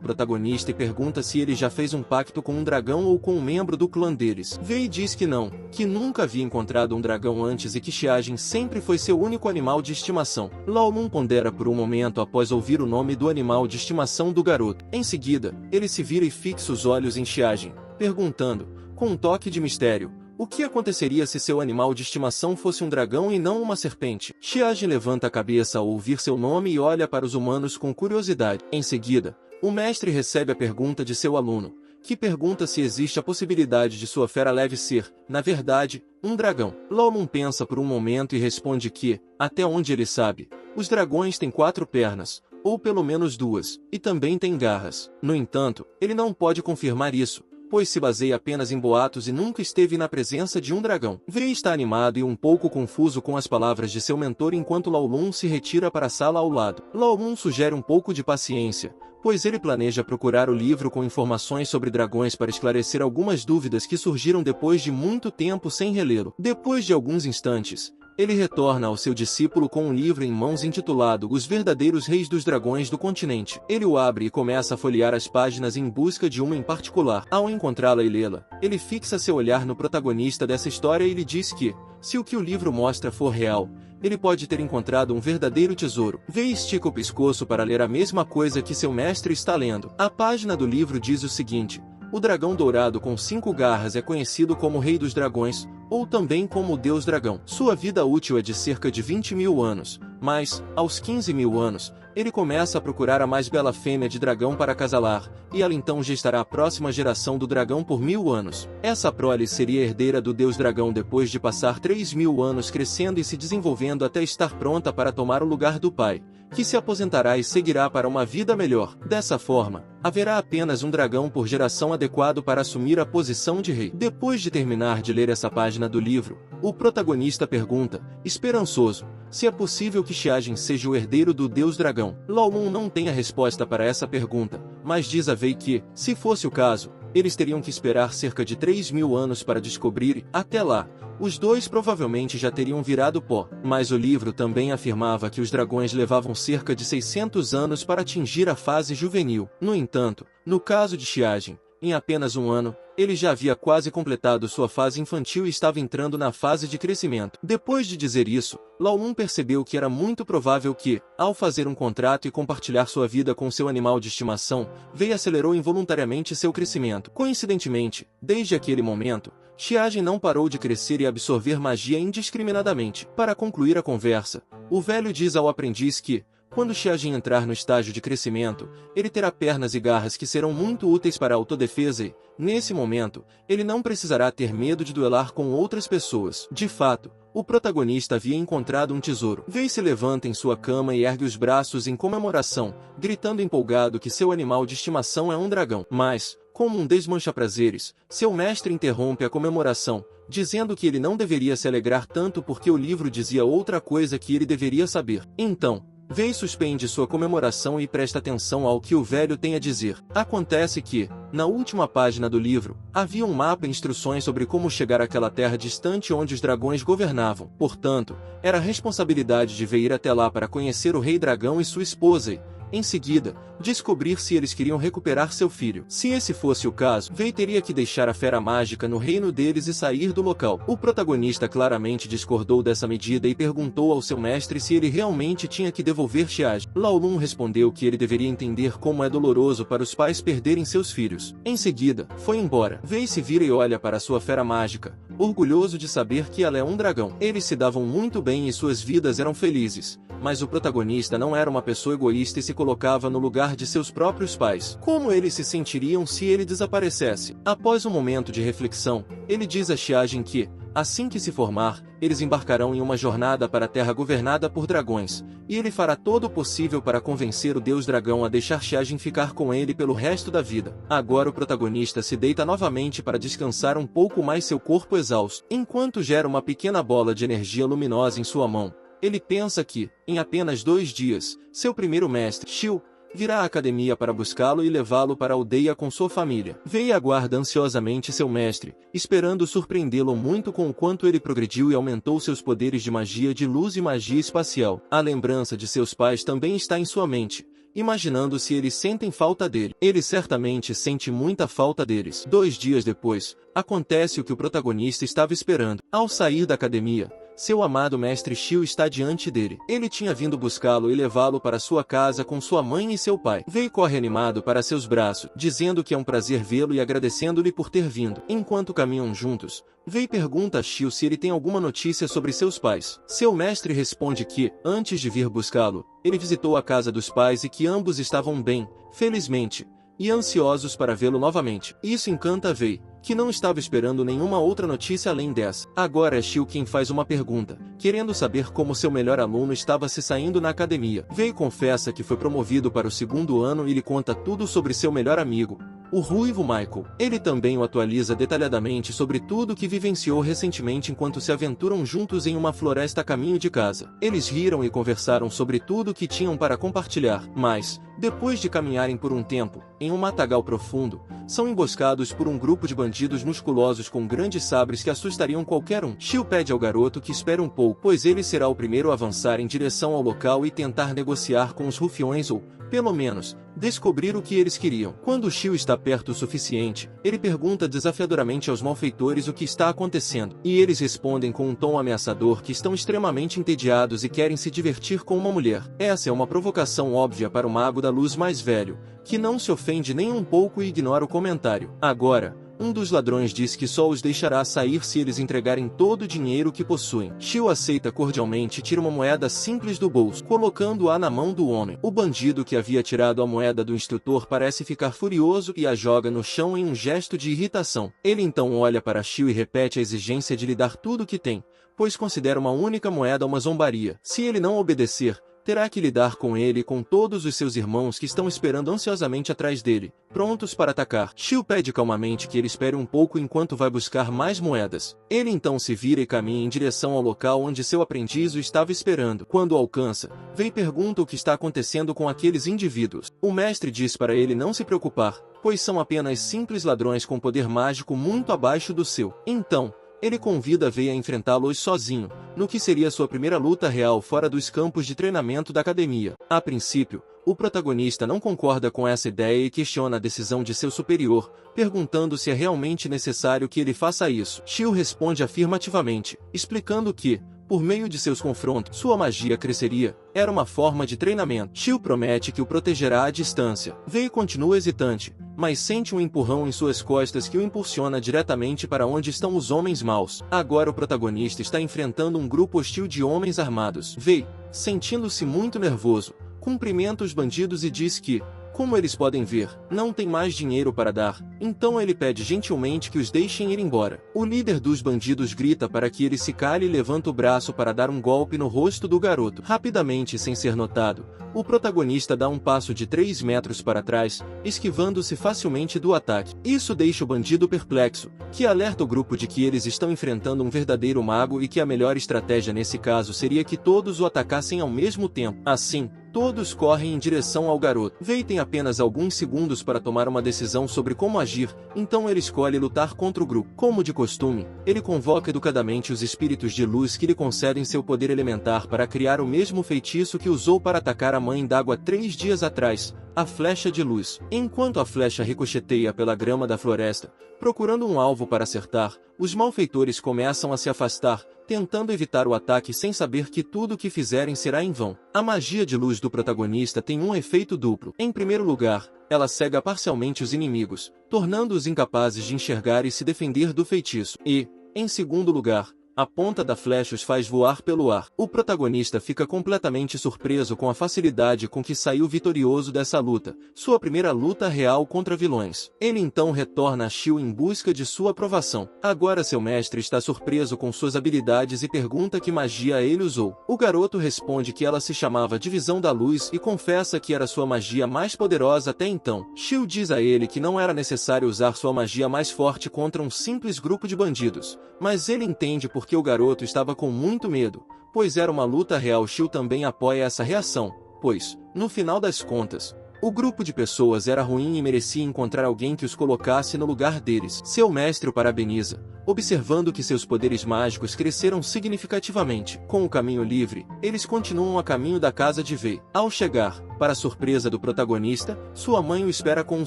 protagonista e pergunta se ele já fez um pacto com um dragão ou com um membro do clã deles. Wei diz que não, que nunca havia encontrado um dragão antes e que Xiajin sempre foi seu único animal de estimação. Lao Lun pondera por um momento após ouvir o nome do animal de estimação do garoto. Em seguida, ele se vira e fixa os olhos em Xiajin, perguntando, com um toque de mistério, o que aconteceria se seu animal de estimação fosse um dragão e não uma serpente? Xiajin levanta a cabeça ao ouvir seu nome e olha para os humanos com curiosidade. Em seguida, o mestre recebe a pergunta de seu aluno, que pergunta se existe a possibilidade de sua fera leve ser, na verdade, um dragão. Lao Lun pensa por um momento e responde que, até onde ele sabe, os dragões têm 4 pernas, ou pelo menos 2, e também têm garras. No entanto, ele não pode confirmar isso, pois se baseia apenas em boatos e nunca esteve na presença de um dragão. Wei está animado e um pouco confuso com as palavras de seu mentor enquanto Lao Lun se retira para a sala ao lado. Lao Lun sugere um pouco de paciência, pois ele planeja procurar o livro com informações sobre dragões para esclarecer algumas dúvidas que surgiram depois de muito tempo sem relê-lo. Depois de alguns instantes, ele retorna ao seu discípulo com um livro em mãos intitulado Os Verdadeiros Reis dos Dragões do Continente. Ele o abre e começa a folhear as páginas em busca de uma em particular. Ao encontrá-la e lê-la, ele fixa seu olhar no protagonista dessa história e lhe diz que, se o que o livro mostra for real, ele pode ter encontrado um verdadeiro tesouro. Wei estica o pescoço para ler a mesma coisa que seu mestre está lendo. A página do livro diz o seguinte: o dragão dourado com 5 garras é conhecido como Rei dos Dragões, ou também como o Deus Dragão. Sua vida útil é de cerca de 20.000 anos, mas, aos 15.000 anos, ele começa a procurar a mais bela fêmea de dragão para acasalar, e ela então gestará a próxima geração do dragão por 1000 anos. Essa prole seria herdeira do Deus Dragão depois de passar 3.000 anos crescendo e se desenvolvendo até estar pronta para tomar o lugar do pai, que se aposentará e seguirá para uma vida melhor. Dessa forma, haverá apenas um dragão por geração adequado para assumir a posição de rei. Depois de terminar de ler essa página do livro, o protagonista pergunta, esperançoso, se é possível que Xiajin seja o herdeiro do Deus Dragão. Lao Lun não tem a resposta para essa pergunta, mas diz a Wei que, se fosse o caso, eles teriam que esperar cerca de 3.000 anos para descobrir e, até lá, os dois provavelmente já teriam virado pó. Mas o livro também afirmava que os dragões levavam cerca de 600 anos para atingir a fase juvenil. No entanto, no caso de Xiajin, em apenas um ano, ele já havia quase completado sua fase infantil e estava entrando na fase de crescimento. Depois de dizer isso, Lao Lun percebeu que era muito provável que, ao fazer um contrato e compartilhar sua vida com seu animal de estimação, Wei acelerou involuntariamente seu crescimento. Coincidentemente, desde aquele momento, Xiajin não parou de crescer e absorver magia indiscriminadamente. Para concluir a conversa, o velho diz ao aprendiz que, Quando Xiajin entrar no estágio de crescimento, ele terá pernas e garras que serão muito úteis para a autodefesa e, nesse momento, ele não precisará ter medo de duelar com outras pessoas. De fato, o protagonista havia encontrado um tesouro. Vei se levanta em sua cama e ergue os braços em comemoração, gritando empolgado que seu animal de estimação é um dragão. Mas, como um desmancha-prazeres, seu mestre interrompe a comemoração, dizendo que ele não deveria se alegrar tanto porque o livro dizia outra coisa que ele deveria saber. Então, Vei suspende sua comemoração e presta atenção ao que o velho tem a dizer. Acontece que, na última página do livro, havia um mapa e instruções sobre como chegar àquela terra distante onde os dragões governavam. Portanto, era a responsabilidade de Vei ir até lá para conhecer o rei dragão e sua esposa e, em seguida, descobrir se eles queriam recuperar seu filho. Se esse fosse o caso, Vei teria que deixar a fera mágica no reino deles e sair do local. O protagonista claramente discordou dessa medida e perguntou ao seu mestre se ele realmente tinha que devolver Xiajin. Lao Lun respondeu que ele deveria entender como é doloroso para os pais perderem seus filhos. Em seguida, foi embora. Vei se vira e olha para sua fera mágica, orgulhoso de saber que ela é um dragão. Eles se davam muito bem e suas vidas eram felizes, mas o protagonista não era uma pessoa egoísta e se colocava no lugar de seus próprios pais. Como eles se sentiriam se ele desaparecesse? Após um momento de reflexão, ele diz a Xiajin que, assim que se formar, eles embarcarão em uma jornada para a terra governada por dragões, e ele fará todo o possível para convencer o deus dragão a deixar Xiajin ficar com ele pelo resto da vida. Agora o protagonista se deita novamente para descansar um pouco mais seu corpo exausto, enquanto gera uma pequena bola de energia luminosa em sua mão. Ele pensa que, em apenas 2 dias, seu primeiro mestre, Xiu, virá à academia para buscá-lo e levá-lo para a aldeia com sua família. Vei e aguarda ansiosamente seu mestre, esperando surpreendê-lo muito com o quanto ele progrediu e aumentou seus poderes de magia de luz e magia espacial. A lembrança de seus pais também está em sua mente, imaginando se eles sentem falta dele. Ele certamente sente muita falta deles. 2 dias depois, acontece o que o protagonista estava esperando. Ao sair da academia, seu amado mestre Xiu está diante dele. Ele tinha vindo buscá-lo e levá-lo para sua casa com sua mãe e seu pai. Vei corre animado para seus braços, dizendo que é um prazer vê-lo e agradecendo-lhe por ter vindo. Enquanto caminham juntos, Vei pergunta a Xiu se ele tem alguma notícia sobre seus pais. Seu mestre responde que, antes de vir buscá-lo, ele visitou a casa dos pais e que ambos estavam bem, felizmente, e ansiosos para vê-lo novamente. Isso encanta Vei, que não estava esperando nenhuma outra notícia além dessa. Agora é Xiu quem faz uma pergunta, querendo saber como seu melhor aluno estava se saindo na academia. Vei confessa que foi promovido para o 2º ano e lhe conta tudo sobre seu melhor amigo, o ruivo Michael. Ele também o atualiza detalhadamente sobre tudo que vivenciou recentemente enquanto se aventuram juntos em uma floresta a caminho de casa. Eles riram e conversaram sobre tudo que tinham para compartilhar, mas, depois de caminharem por um tempo, em um matagal profundo, são emboscados por um grupo de bandidos musculosos com grandes sabres que assustariam qualquer um. Xiu pede ao garoto que espere um pouco, pois ele será o primeiro a avançar em direção ao local e tentar negociar com os rufiões ou, pelo menos, descobrir o que eles queriam. Quando Xiu está perto o suficiente, ele pergunta desafiadoramente aos malfeitores o que está acontecendo, e eles respondem com um tom ameaçador que estão extremamente entediados e querem se divertir com uma mulher. Essa é uma provocação óbvia para o mago da luz mais velho, que não se ofende nem um pouco e ignora o comentário. Agora, um dos ladrões diz que só os deixará sair se eles entregarem todo o dinheiro que possuem. Xiu aceita cordialmente e tira uma moeda simples do bolso, colocando-a na mão do homem. O bandido que havia tirado a moeda do instrutor parece ficar furioso e a joga no chão em um gesto de irritação. Ele então olha para Xiu e repete a exigência de lhe dar tudo o que tem, pois considera uma única moeda uma zombaria. Se ele não obedecer, terá que lidar com ele e com todos os seus irmãos que estão esperando ansiosamente atrás dele, prontos para atacar. Xiu pede calmamente que ele espere um pouco enquanto vai buscar mais moedas. Ele então se vira e caminha em direção ao local onde seu aprendiz o estava esperando. Quando o alcança, Vei pergunta o que está acontecendo com aqueles indivíduos. O mestre diz para ele não se preocupar, pois são apenas simples ladrões com poder mágico muito abaixo do seu. Então, ele convida Vei a enfrentá-los sozinho, no que seria sua primeira luta real fora dos campos de treinamento da academia. A princípio, o protagonista não concorda com essa ideia e questiona a decisão de seu superior, perguntando se é realmente necessário que ele faça isso. Xiu responde afirmativamente, explicando que, por meio de seus confrontos, sua magia cresceria. Era uma forma de treinamento. Xiu promete que o protegerá à distância. Vei continua hesitante, mas sente um empurrão em suas costas que o impulsiona diretamente para onde estão os homens maus. Agora o protagonista está enfrentando um grupo hostil de homens armados. Vei, sentindo-se muito nervoso, cumprimenta os bandidos e diz que, como eles podem ver, não tem mais dinheiro para dar, então ele pede gentilmente que os deixem ir embora. O líder dos bandidos grita para que ele se cale e levanta o braço para dar um golpe no rosto do garoto. Rapidamente, sem ser notado, o protagonista dá um passo de 3 metros para trás, esquivando-se facilmente do ataque. Isso deixa o bandido perplexo, que alerta o grupo de que eles estão enfrentando um verdadeiro mago e que a melhor estratégia nesse caso seria que todos o atacassem ao mesmo tempo. Assim, todos correm em direção ao garoto. Vei tem apenas alguns segundos para tomar uma decisão sobre como agir, então ele escolhe lutar contra o grupo. Como de costume, ele convoca educadamente os espíritos de luz que lhe concedem seu poder elementar para criar o mesmo feitiço que usou para atacar a Mãe d'Água 3 dias atrás, a flecha de luz. Enquanto a flecha ricocheteia pela grama da floresta, procurando um alvo para acertar, os malfeitores começam a se afastar, tentando evitar o ataque sem saber que tudo o que fizerem será em vão. A magia de luz do protagonista tem um efeito duplo. Em primeiro lugar, ela cega parcialmente os inimigos, tornando-os incapazes de enxergar e se defender do feitiço. E, em segundo lugar, a ponta da flecha os faz voar pelo ar. O protagonista fica completamente surpreso com a facilidade com que saiu vitorioso dessa luta, sua primeira luta real contra vilões. Ele então retorna a Shio em busca de sua aprovação. Agora seu mestre está surpreso com suas habilidades e pergunta que magia ele usou. O garoto responde que ela se chamava Divisão da Luz e confessa que era sua magia mais poderosa até então. Shio diz a ele que não era necessário usar sua magia mais forte contra um simples grupo de bandidos, mas ele entende porque o garoto estava com muito medo, pois era uma luta real. Shio também apoia essa reação, pois, no final das contas, o grupo de pessoas era ruim e merecia encontrar alguém que os colocasse no lugar deles. Seu mestre o parabeniza, observando que seus poderes mágicos cresceram significativamente. Com o caminho livre, eles continuam a caminho da casa de Vei. Ao chegar, para a surpresa do protagonista, sua mãe o espera com um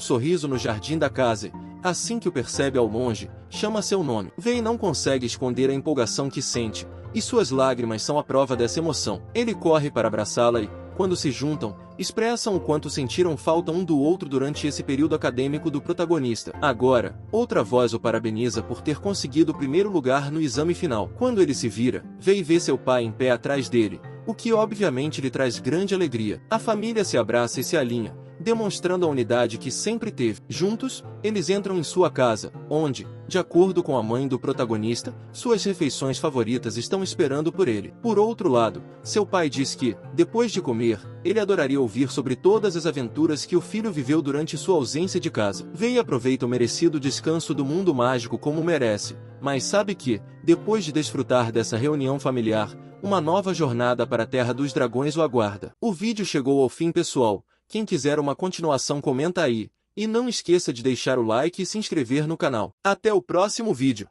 sorriso no jardim da casa. Assim que o percebe ao longe, chama seu nome. Vei não consegue esconder a empolgação que sente, e suas lágrimas são a prova dessa emoção. Ele corre para abraçá-la e, quando se juntam, expressam o quanto sentiram falta um do outro durante esse período acadêmico do protagonista. Agora, outra voz o parabeniza por ter conseguido o primeiro lugar no exame final. Quando ele se vira, vê seu pai em pé atrás dele, o que obviamente lhe traz grande alegria. A família se abraça e se alinha, demonstrando a unidade que sempre teve. Juntos, eles entram em sua casa, onde, de acordo com a mãe do protagonista, suas refeições favoritas estão esperando por ele. Por outro lado, seu pai diz que, depois de comer, ele adoraria ouvir sobre todas as aventuras que o filho viveu durante sua ausência de casa. Vei aproveita o merecido descanso do mundo mágico como merece, mas sabe que, depois de desfrutar dessa reunião familiar, uma nova jornada para a Terra dos Dragões o aguarda. O vídeo chegou ao fim, pessoal. Quem quiser uma continuação comenta aí, e não esqueça de deixar o like e se inscrever no canal. Até o próximo vídeo.